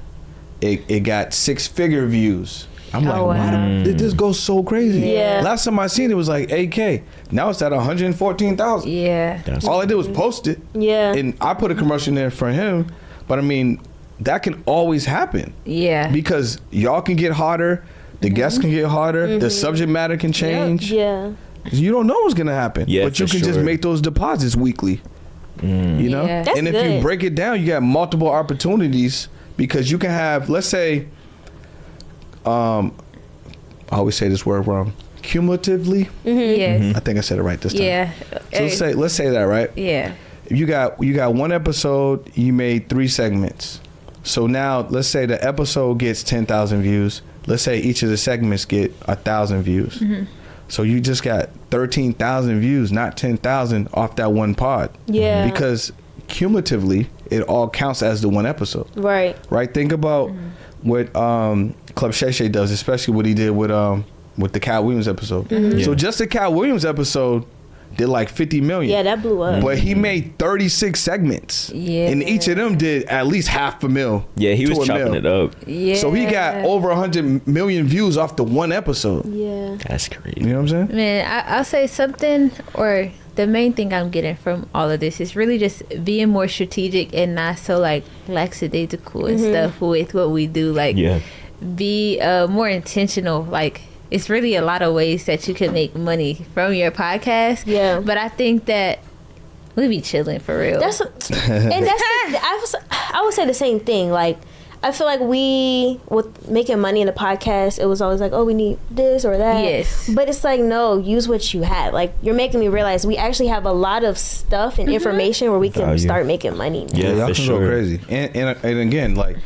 it got 6-figure views. I'm like, why did this go so crazy? Yeah. Last time I seen it was like 8K. Now it's at 114,000. Yeah. All I did was post it. Yeah. And I put a commercial in there for him, but I mean, that can always happen. Yeah. Because y'all can get hotter. The guests can get harder. The subject matter can change. Yeah. You don't know what's gonna happen. Yeah, but you for can just sure. make those deposits weekly. You know? Yeah. That's and if good. you break it down, you got multiple opportunities, because you can have, let's say, I always say this word wrong. Cumulatively. Yes. I think I said it right this time. Yeah. So let's say that, right? Yeah. If you got one episode, you made 3 segments. So now let's say the episode gets 10,000 views. Let's say each of the segments get 1,000 views. So you just got 13,000 views, not 10,000 off that one pod. Yeah. Because cumulatively, it all counts as the one episode. Right. Right? Think about what Club Shay Shay does, especially what he did with with the Cat Williams episode. Mm-hmm. So just the Cat Williams episode did like 50 million. Yeah, that blew up. But he made 36 segments. Yeah. And each of them did at least $500,000. Yeah, he to was $1 chopping million. it up. Yeah. So he got over 100 million views off the one episode. Yeah. That's crazy. You know what I'm saying? Man, I'll say something, or the main thing I'm getting from all of this is really just being more strategic and not so like lackadaisical and stuff with what we do. Like, be more intentional. Like, it's really a lot of ways that you can make money from your podcast. Yeah. But I think that we be chilling for real. That's I would say the same thing. Like, I feel like with making money in a podcast, it was always like, oh, we need this or that. Yes. But it's like, no, use what you had. Like, you're making me realize we actually have a lot of stuff and information where we can start making money now. Yeah, y'all for can sure. go crazy. And again, like,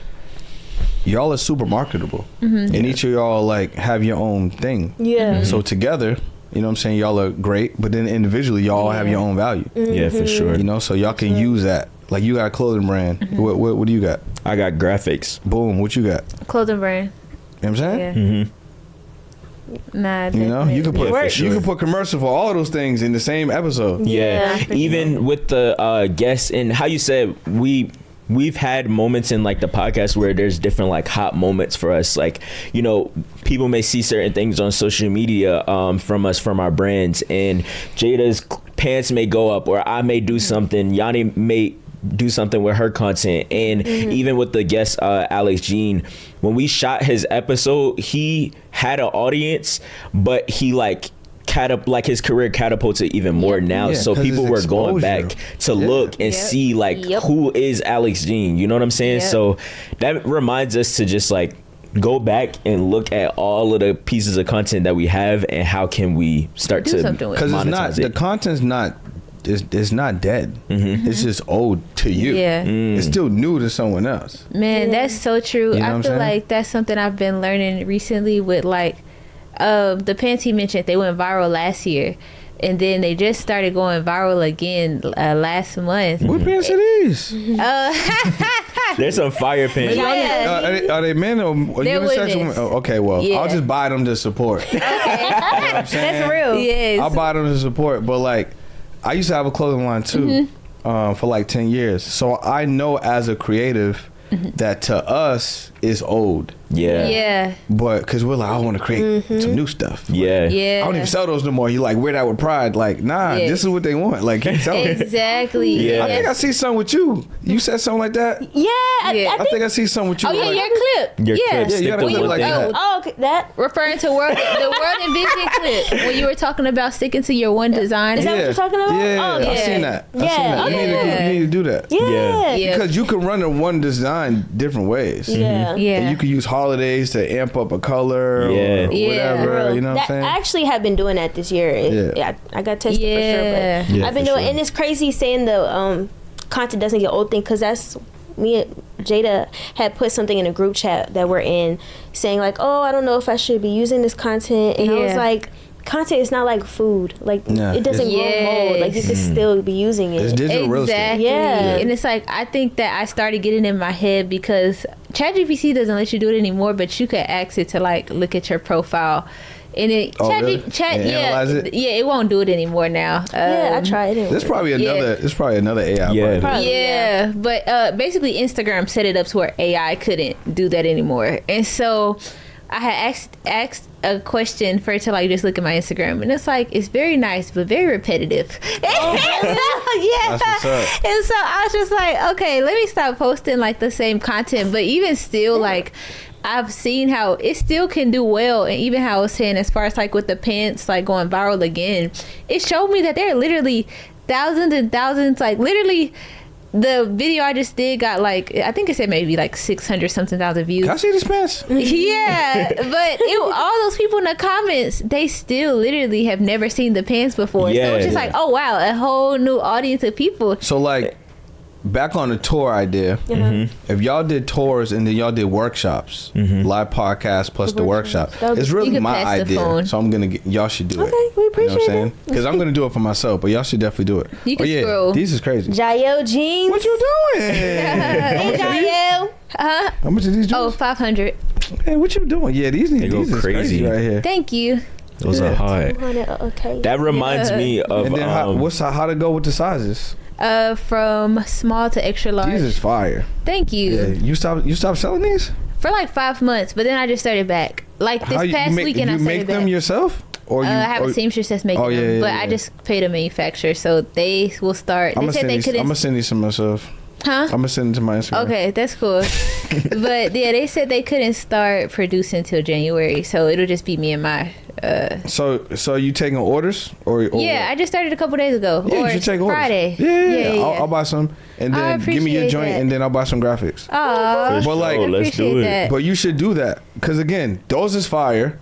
y'all are super marketable. And each of y'all like have your own thing. Yeah. So together, you know what I'm saying, y'all are great, but then individually y'all have your own value. Yeah, for sure. You know, so y'all can use that. Like, you got a clothing brand. What do you got? I got graphics. Boom, what you got? clothing brand. You know what I'm saying? Yeah. Nah, You know, you can put Yeah, for sure. you can put commercial for all of those things in the same episode. Yeah, Yeah. even with the guests and how you said we've had moments in like the podcast where there's different like hot moments for us. Like, you know, people may see certain things on social media from us, from our brands, and Jayda's pants may go up, or I may do something. Yanni may do something with her content, and even with the guest Alex Jean, when we shot his episode, he had an audience, but he like his career catapulted even more now. Yeah, So 'cause people it's were going back exposure. to look and see like who is Alex Jean, you know what I'm saying? Yep. So that reminds us to just like go back and look at all of the pieces of content that we have and how can we start Do to something with it. Because it's not, monetize the it. content's not, it's not dead. It's just old to you. Yeah. It's still new to someone else. Man, that's so true. You know what I I'm feel saying? like that's something I've been learning recently with like the Painz he mentioned. They went viral last year, and then they just started going viral again last month. What pants are these? There's some fire pins. Yeah. Are they men or They're unisex? women's. Oh, okay, well, Yeah. I'll just buy them to support. You know what I'm saying? That's real. Yes. I'll buy them to support, but like, I used to have a clothing line too, for like 10 years. So I know as a creative that to us is old, Yeah. Yeah. but because we're like, I want to create some new stuff. Yeah. Yeah. I don't even sell those no more. You like wear that with pride. Like, nah, Yeah. this is what they want. Like, keep selling. Exactly. Yeah. I think I see something with you. You said something like that. Yeah, Yeah. I I think I see something with you. Oh yeah, like, your clip. Your yeah. clip, Yeah, you stick gotta the clip wood like thing. that. Oh, okay, that. Referring to the World and Vision clip when you were talking about sticking to your one design. Is that what you're talking about? Yeah, Oh, I yeah. seen that. I Yeah. seen that. Oh, yeah. You need to do that. Yeah. Yeah. Because you can run a one design different ways. Yeah. Yeah. And you can use holidays to amp up a color Yeah. or Yeah. whatever. You know what I'm That, saying? I actually have been doing that this year. Yeah. I got tested Yeah. for sure, but Yeah, I've been for doing, sure. and it's crazy saying the content doesn't get old thing, because that's me and Jayda had put something in a group chat that we're in saying like, oh, I don't know if I should be using this content, and I was Yeah. like, content is not like food, like Nah, it doesn't grow mold, like you could still be using it. It's digital real estate. Exactly. Yeah. And it's like, I think that I started getting in my head because ChatGPT doesn't let you do it anymore, but you could ask it to like look at your profile. And it Oh, really? Chat, And yeah, analyze it? yeah, it won't do it anymore now. Yeah, I tried it. There's probably another. There's probably another AI. Yeah. version. Probably, Yeah, but basically Instagram set it up to where AI couldn't do that anymore. And so I had asked a question for it to like just look at my Instagram, and it's like, it's very nice but very repetitive. Yeah. That's what's up. And so I was just like, okay, let me stop posting like the same content. But even still, like, I've seen how it still can do well, and even how I was saying as far as like with the pants like going viral again, it showed me that there are literally thousands and thousands, like literally the video I just did got like, I think it said maybe like 600 something thousand views. Can I see this pants? Yeah, but all those people in the comments, they still literally have never seen the pants before. Yeah. So it's just like, oh wow, a whole new audience of people. So like, back on the tour idea, if y'all did tours and then y'all did workshops, live podcast plus the workshop, it's You really could my pass the idea. phone. So I'm gonna get, y'all should do it. Okay, we appreciate you know what I'm saying? it. Because I'm gonna do it for myself, but y'all should definitely do it. You can oh yeah, scroll. these is crazy. Jaell jeans. What you doing? Hey, Jaell. How much are these? Oh, Jeans? 500. Hey, what you doing? Yeah, these go is crazy crazy right here. Thank you. Those are hard. Okay. That reminds me of And then how to go with the sizes? From small to extra large. These is fire. Thank you. Yeah, you stop selling these? For like 5 months, but then I just started back. Like this past weekend, I you started make back. them yourself? Or you, I have a seamstress that's making them, but I just paid a manufacturer, so they will start. They said they couldn't. I'm gonna send these to myself. Huh? I'm gonna send it to my Instagram. Okay, that's cool. But yeah, they said they couldn't start producing till January, so it'll just be me and my. So you taking orders or Yeah, I just started a couple days ago. Yeah, or you should take orders. Friday. Yeah. I'll buy some, and then give me your joint, that. and then I'll buy some graphics. Oh, For But like, sure, let's do it. that. But you should do that because again, those is fire.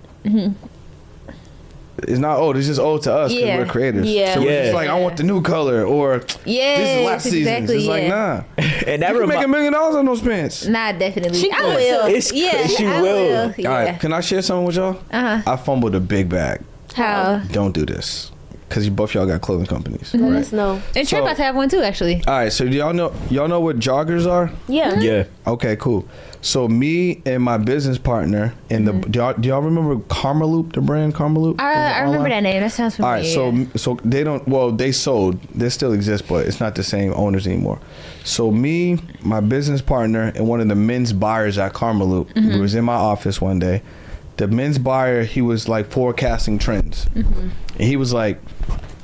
It's not old. It's just old to us because Yeah. we're creators. Yeah. So we're Yeah. just like, I want the new color, or this is last season's. exactly, It's like, yeah. nah. And that You can make $1 reminds million on those pants. Nah, definitely. She I will. will. It's Yeah, she I will. Yeah. All right, can I share something with y'all? I fumbled a big bag. How? Don't do this because both y'all got clothing companies. Let us know. And Trey So- about to have one too, actually. All right, so do y'all know what joggers are? Yeah. Yeah. Okay, cool. So me and my business partner and do y'all remember Karmaloop, the brand Karmaloop? I remember that name. That sounds All familiar. right, so they don't. Well, they sold. They still exist, but it's not the same owners anymore. So me, my business partner, and one of the men's buyers at Karmaloop, we was in my office one day. The men's buyer, he was like forecasting trends, and he was like,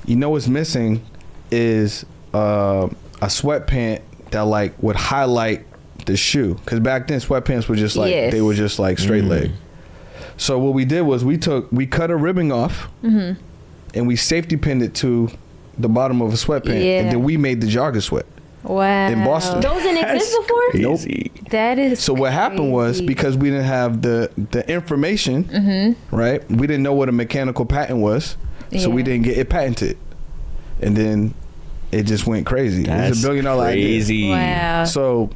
"You know what's missing is a sweatpant that like would highlight the shoe, because back then sweatpants were just like they were just like straight leg." So what we did was we cut a ribbing off, and we safety pinned it to the bottom of a sweatpant, and then we made the jogger sweat Wow. in Boston. Those didn't exist before? Nope. That is. So what happened was, crazy. because we didn't have the information, right? We didn't know what a mechanical patent was, so we Yeah. didn't get it patented, and then it just went crazy. It was $1 billion crazy. Wow. idea. So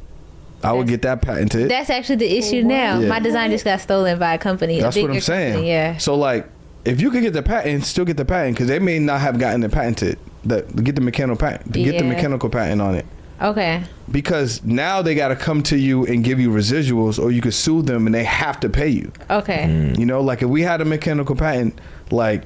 I would get that patented. That's actually the issue now. Yeah. My design just got stolen by a company. That's a what I'm bigger saying. company, yeah. So like, if you could get the patent, still get the patent, because they may not have gotten it patented. Get the mechanical patent. Get the Yeah. mechanical patent on it. Okay. Because now they got to come to you and give you residuals, or you could sue them and they have to pay you. Okay. You know, like if we had a mechanical patent, like,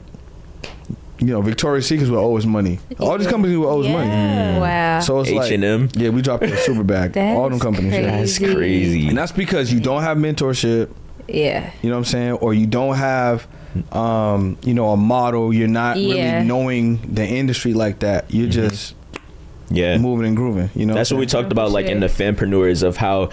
you know, Victoria's Secret would owe us money. All these companies would owe us money. Wow. So it's like, H&M. yeah, we dropped a super bag. That All them is companies. Yeah. That's Crazy. crazy. And that's because you don't have mentorship. Yeah. You know what I'm saying? Or you don't have, you know, a model. You're not really knowing the industry like that. You're just moving and grooving. You know, that's what we talked about, like in the fanpreneurs, of how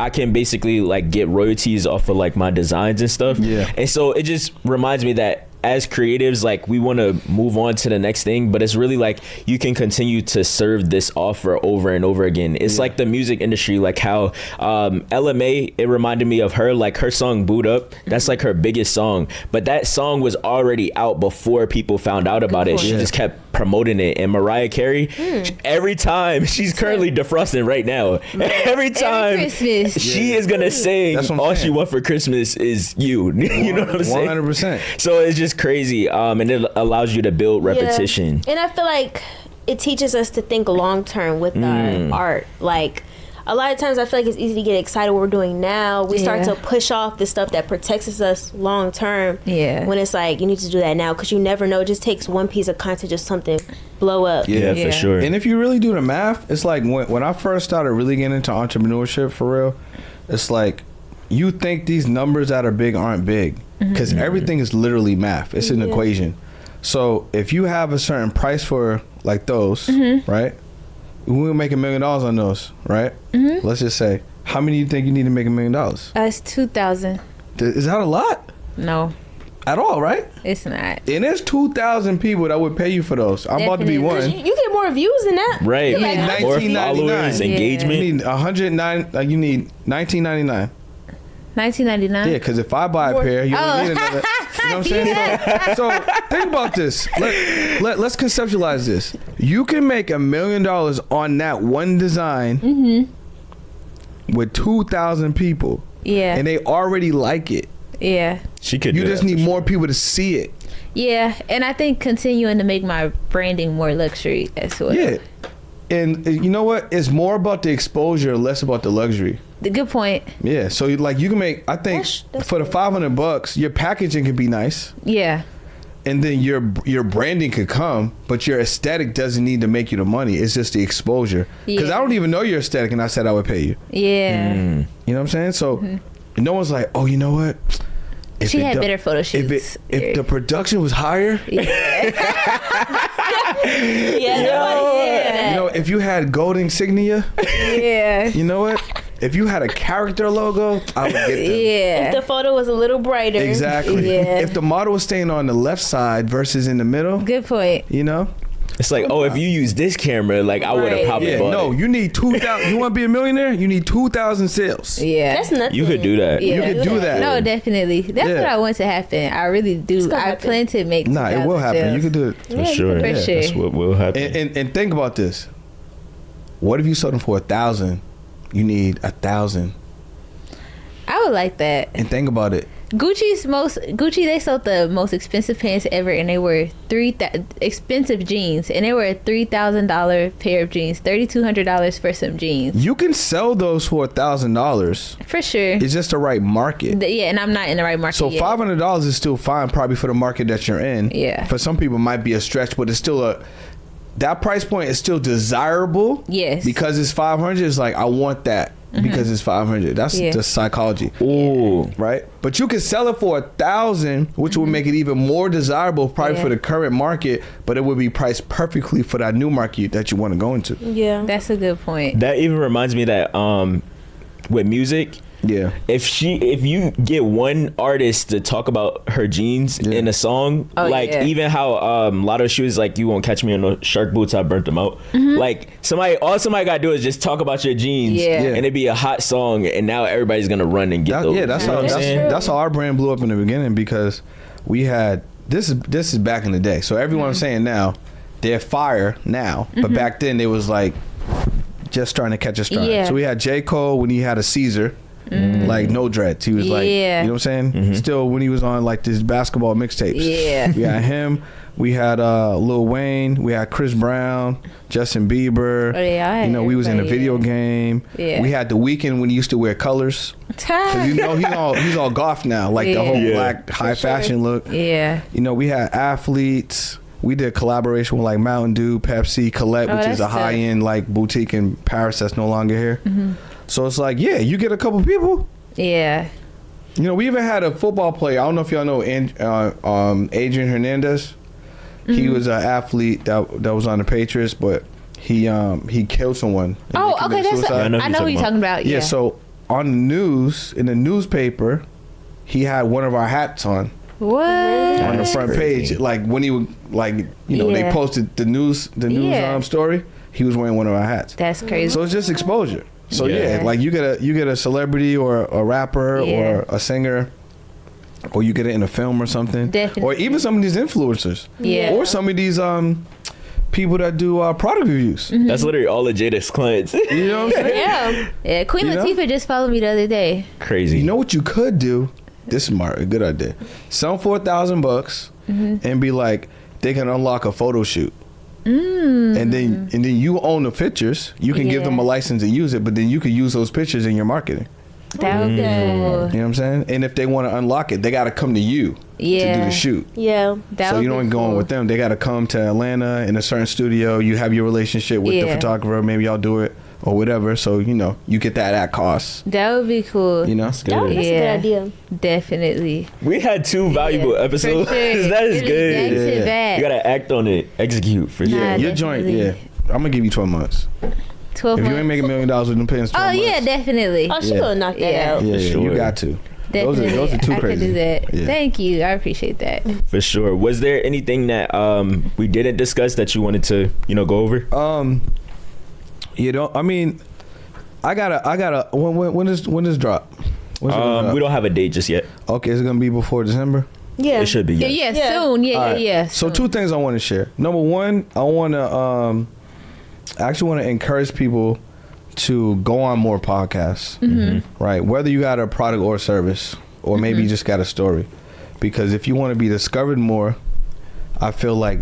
I can basically like get royalties off of like my designs and stuff. Yeah. And so it just reminds me that as creatives, like we want to move on to the next thing, but it's really like you can continue to serve this offer over and over again. It's like the music industry, like how LMA, it reminded me of her, like her song Boot Up. That's like her biggest song, but that song was already out before people found out about it. She just kept promoting it. And Mariah Carey, every time, she's currently defrosting right now. Every time Christmas. she is gonna sing, That's what I'm all saying. she want for Christmas is you. You know what I'm saying? 100%. So it's just crazy, and it allows you to build repetition. And I feel like it teaches us to think long term with our art. Like a lot of times I feel like it's easy to get excited what we're doing now. We start to push off the stuff that protects us long term. Yeah. When it's like you need to do that now because you never know. It just takes one piece of content, just something blow up. Yeah, for sure. And if you really do the math, it's like when I first started really getting into entrepreneurship for real, it's like you think these numbers that are big aren't big, because everything is literally math. It's an equation. So if you have a certain price for like those, right? We'll make $1 million on those, right? Let's just say, how many do you think you need to make $1 million? It's 2,000. Is that a lot? No, At all, right? it's not. And there's 2,000 people that would pay you for those. I'm about to be one. Definitely. You get more views than that. Right. You need More $19.99. followers, Yeah. engagement. You need 109. You need $19.99. 1999. Yeah, because if I buy a pair, you don't need another. You know what I'm saying? So think about this. Let's conceptualize this. You can make $1 million on that one design with 2,000 people, Yeah. and they already like it. Yeah. She could. You do just that need for more people to see it. Yeah. And I think continuing to make my branding more luxury as well. Yeah. And you know what? It's more about the exposure, less about the luxury. The good point. Yeah, so like you can make. I think That's for the good. $500, your packaging could be nice, Yeah. and then your branding could come, but your aesthetic doesn't need to make you the money. It's just the exposure. Because Yeah. I don't even know your aesthetic, and I said I would pay you. Yeah. You know what I'm saying? So no one's like, oh, you know what? If She it had do- better photo shoots. If the production was higher, Yeah. you know, if you had gold insignia, Yeah. you know what? If you had a character logo, I would get them. Yeah. If the photo was a little brighter. Exactly. Yeah. If the model was staying on the left side versus in the middle, Good point. you know? It's like, oh, if you use this camera, like I would have Right. probably Yeah, bought no, it. you need 2,000. You want to be a millionaire? You need 2,000 sales. Yeah. That's nothing. You could do that. Yeah. You could do that. No, definitely. That's Yeah. what I want to happen. I really do. gonna I happen. plan to make. Nah, it will 2,000 happen. sales. You could do it. For sure. For sure. That's what will happen. And think about this. What if you sold them for 1,000? You need 1,000. I would like that. And think about it. Gucci, they sold the most expensive pants ever, and they were expensive jeans, and they were a $3,000 pair of jeans, $3,200 for some jeans. You can sell those for $1,000. For sure. It's just the right market. Yeah, and I'm not in the right market So yet. $500 is still fine, probably for the market that you're in. Yeah. For some people, it might be a stretch, but it's still that price point is still desirable. Yes. Because it's 500. It's like I want that because it's 500. That's Yeah. the psychology. Ooh. Right, but you could sell it for 1,000, which would make it even more desirable, probably Yeah. for the current market. But it would be priced perfectly for that new market that you want to go into. Yeah. That's a good point. That even reminds me that with music, Yeah, if you get one artist to talk about her jeans Yeah. in a song, Oh, like yeah. even how Lotto shoes, like you won't catch me in no shark boots, I burnt them out. Like all somebody gotta do is just talk about your jeans, Yeah. Yeah. and it'd be a hot song, and now everybody's gonna run and get those. that's You know how what I'm saying? that's how our brand blew up in the beginning, because we had this is back in the day. So everyone I'm saying now, they're fire now, but back then they was like just starting to catch a stride. Yeah. So we had J. Cole when he had a Caesar. Like no dreads. He was like, you Yeah. know what I'm saying? Still when he was on like this basketball mixtapes. Yeah. We had him. We had Lil Wayne. We had Chris Brown, Justin Bieber. Oh, yeah, I had you know, we was in a everybody, video yeah. game. Yeah. We had The Weeknd when he used to wear colors. Cause you know he's all golf now, like the Yeah. whole Yeah. black high fashion look. Yeah. You know, we had athletes. We did collaboration with like Mountain Dew, Pepsi, Colette, Oh, which is that's a dope. high end like boutique in Paris that's no longer here. So it's like, yeah, you get a couple people. Yeah. You know, we even had a football player. I don't know if y'all know Adrian Hernandez. He was an athlete that was on the Patriots, but he killed someone. and Oh, he okay. committed That's suicide. Yeah, I know I know who you're talking about. Yeah. Yeah. So on the news, in the newspaper, he had one of our hats on What? the That's front crazy. page. Like when he would, like, you know, they Yeah. posted the news Yeah. story. He was wearing one of our hats. That's crazy. So it's just exposure. So yeah, Yeah. like you get a celebrity or a rapper Yeah. or a singer, or you get it in a film or something. Definitely. Or even some of these influencers. Yeah. Or some of these people that do product reviews. That's literally all of Jada's clients. You know what I'm saying? Yeah. Yeah. Queen You know? Latifah just followed me the other day. Crazy. You know what you could do? This is a good idea. Sell for $1,000 and be like, they can unlock a photo shoot. And then you own the pictures. You can give them a Yeah. license to use it, but then you could use those pictures in your marketing. That would be cool. You know what I'm saying? And if they want to unlock it, they got to come to you to do Yeah. the shoot. Yeah. That So would you be don't go in cool. with them. They got to come to Atlanta in a certain studio. You have your relationship with the Yeah. photographer. Maybe y'all do it or whatever. So, you know, you get that at cost. That would be cool. You know? That's Yeah. a good idea. Definitely. We had two valuable Yeah, episodes. for sure. That is It good. back to Yeah. back. You gotta act on it, execute for sure. Nah, Your joint, definitely. yeah. I'm going to give you 12 months. 12 If you ain't months. making $1 million with them pants, 12 Oh months. yeah, definitely. Oh, she Yeah. gonna knock that Yeah. out. Yeah, For you sure. got to. Definitely. Those are too I crazy. could do that. Yeah. Thank you. I appreciate that. For sure. Was there anything that we didn't discuss that you wanted to, go over? You know, I mean, I gotta. When does drop? When's it gonna drop? We don't have a date just yet. Okay, is it gonna be before December? Yeah. It should be. Yeah, Yes. yeah, soon. Yeah, All yeah, right. yeah. So soon. two things I want to share. Number one, I actually want to encourage people to go on more podcasts. Right, whether you got a product or service, or maybe you just got a story, because if you want to be discovered more, I feel like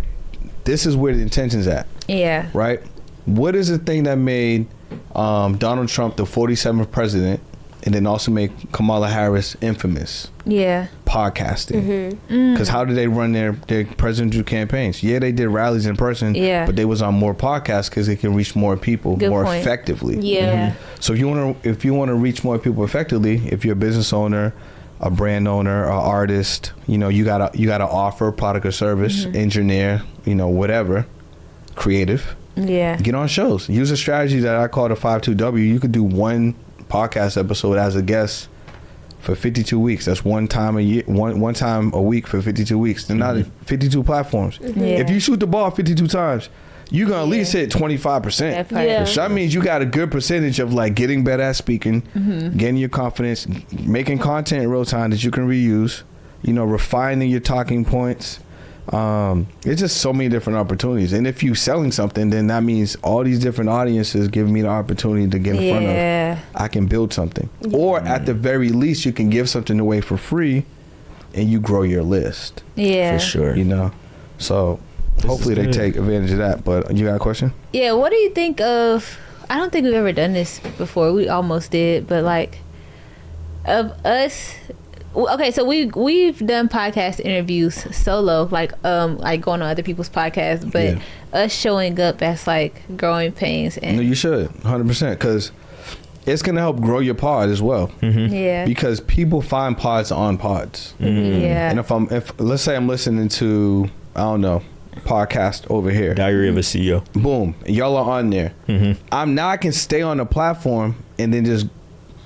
this is where the intention's at. Yeah. Right? What is the thing that made Donald Trump the 47th president and then also make Kamala Harris infamous. Yeah. Podcasting. Because how did they run their presidential campaigns? Yeah, they did rallies in person, but they was on more podcasts because they can reach more people more effectively. Yeah. So if you want to reach more people effectively, if you're a business owner, a brand owner, an artist, you gotta offer product or service, engineer, whatever, creative. Yeah. Get on shows. Use a strategy that I call the 52W. You could do one podcast episode as a guest for 52 weeks. That's one time a year, one time a week for 52 weeks. They're not 52 platforms. If you shoot the ball 52 times, you're gonna at least hit 25%. That means you got a good percentage of like getting better at speaking, getting your confidence, making content in real time that you can reuse, refining your talking points. It's just so many different opportunities. And if you're selling something, then that means all these different audiences give me the opportunity to get in front of. I can build something. Or at the very least, you can give something away for free and you grow your list. Yeah. For sure. So hopefully they take advantage of that. But you got a question? Yeah, what do you think of, I don't think we've ever done this before. We almost did, but like of us. Okay, so we've done podcast interviews solo, like going on other people's podcasts, but us showing up as like Growing Painz and No, you should 100% because it's gonna help grow your pod as well. Yeah, because people find pods on pods. Yeah, and if let's say I'm listening to podcast over here, Diary of a CEO. Boom, y'all are on there. I can stay on the platform and then just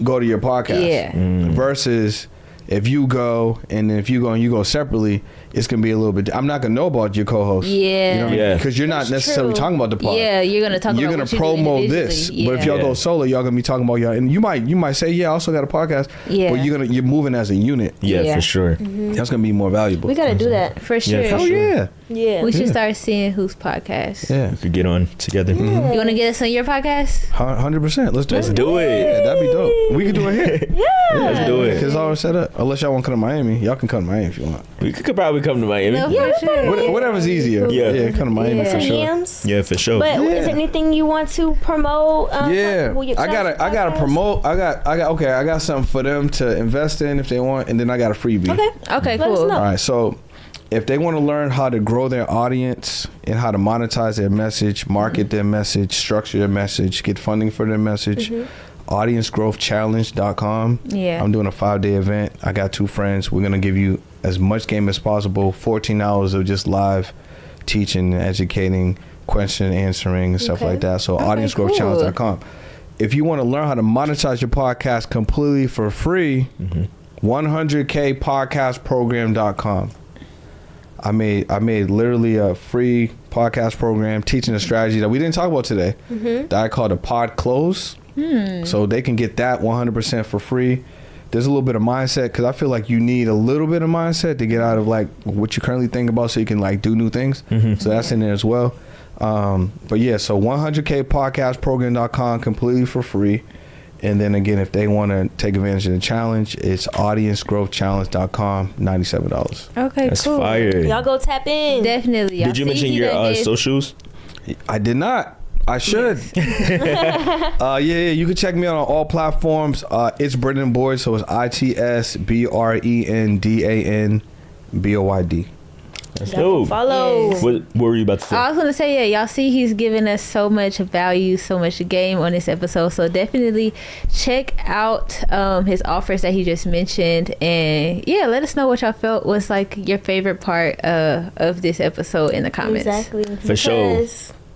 go to your podcast. Yeah, versus. If you go and then if you go and you go separately, it's gonna be a little bit. I'm not gonna know about your co-host. Yeah, because you're not necessarily talking about the pod. Yeah, you're gonna talk. You're about gonna promo this, but if y'all go solo, y'all gonna be talking about y'all, and you might say, I also got a podcast. Yeah, but you're moving as a unit. Yeah, for sure. That's gonna be more valuable. We gotta do that for sure. Yeah. We should start seeing whose podcast. Yeah, we could get on together. You want to get us on your podcast? 100%. Let's do it. Yeah, that'd be dope. We could do it here. Let's do it. Because it's all set up. Unless y'all want to come to Miami, y'all can come to Miami if you want. We could probably come to Miami. No, for sure. Whatever's easier. Yeah, come to Miami for sure. Yeah, for sure. But is there anything you want to promote? I gotta promote. I got something for them to invest in if they want, and then I got a freebie. Okay, Let us cool. know. All right, so if they want to learn how to grow their audience and how to monetize their message, market their message, structure their message, get funding for their message, audiencegrowthchallenge.com. Yeah. I'm doing a 5-day event. I got 2 friends. We're going to give you as much game as possible, 14 hours of just live teaching, educating, question answering, and stuff like that. So audiencegrowthchallenge.com. If you want to learn how to monetize your podcast completely for free, 100kpodcastprogram.com. I made literally a free podcast program teaching a strategy that we didn't talk about today that I call the pod close. So they can get that 100% for free. There's a little bit of mindset because I feel like you need a little bit of mindset to get out of like what you currently think about so you can like do new things. So that's in there as well. But yeah, so 100kpodcastprogram.com completely for free. And then again, if they want to take advantage of the challenge, it's audiencegrowthchallenge.com, $97. Okay, That's cool. fire. Y'all go tap in. Definitely. Did you mention your socials? I did not. I should. You can check me out on all platforms. It's Brendan Boyd, so it's ITSBRENDANBOYD. That's dope. Follow. What were you about to say? I was gonna say, y'all see he's giving us so much value, so much game on this episode. So definitely check out his offers that he just mentioned, and let us know what y'all felt was like your favorite part of this episode in the comments. Exactly. For sure.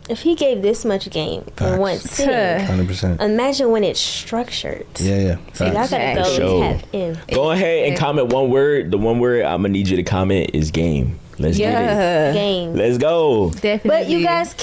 If he gave this much game in one sitting, 100%. Imagine when it's structured. Yeah. So y'all gotta go tap in. Go ahead and comment one word. The one word I'm gonna need you to comment is game. Let's get it. Game. Let's go. Definitely. But you guys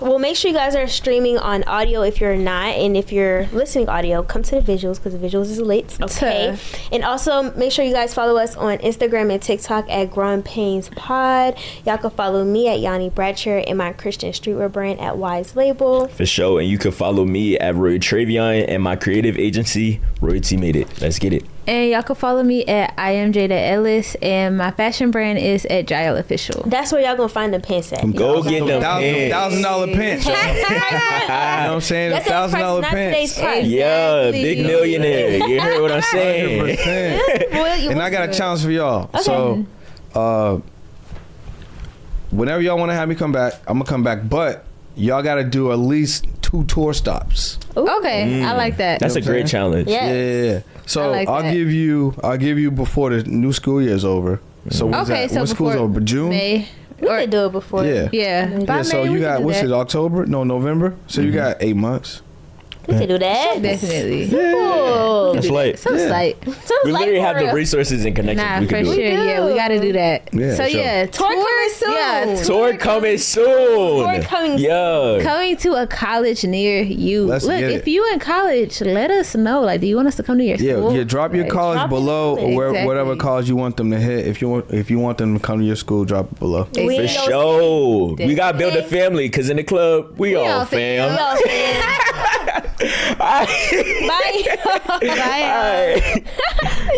make sure you guys are streaming on audio if you're not. And if you're listening audio, come to the visuals because the visuals is lit. Okay. And also make sure you guys follow us on Instagram and TikTok at Growing Painz Pod. Y'all can follow me at Yanni Bratcher and my Christian streetwear brand at Wise Label. For sure. And you can follow me at Tre'Vion and my creative agency, RoyalTMadeIt. Let's get it. And y'all can follow me at I am Jayda Ellis, and my fashion brand is at Jaell Official. That's where y'all gonna find the pants at. Go get them pants. $1,000 pants. You know what I'm saying? That's today's price, $1,000 not today's pants. price. Yeah, big millionaire. You heard what I'm saying? 100%. And I got a challenge for y'all. So, whenever y'all want to have me come back, I'm gonna come back. But y'all got to do at least 2 tour stops. Okay, I like that. That's a great challenge. Yeah. So I like I'll that. give you before the new school year is over. So when's Okay, that? so When school's before over? June. May. We could do it before. Yeah. Yeah. By Yeah. So May, you we got can do what's that. it? October? No, November. So you got 8 months. We could do that. Definitely. Cool. That's light. Sounds like. We literally have the resources and connections. Nah, we for can do sure. it. Yeah, we got to do that. Yeah, so sure. yeah, Tour coming soon. Yeah, Tour coming soon. Tour coming soon. Yeah. coming to a college near you. Let's Look, get if it. you in college, let us know. Like, do you want us to come to your school? Yeah. Drop your college Drop it below, below. or Exactly. whatever college you want them to hit. If you want them to come to your school, drop it below. We For ain't gonna sure. We got to build a family because in the club, we all all fam. Yo, man. Bye. Bye. Bye. Bye.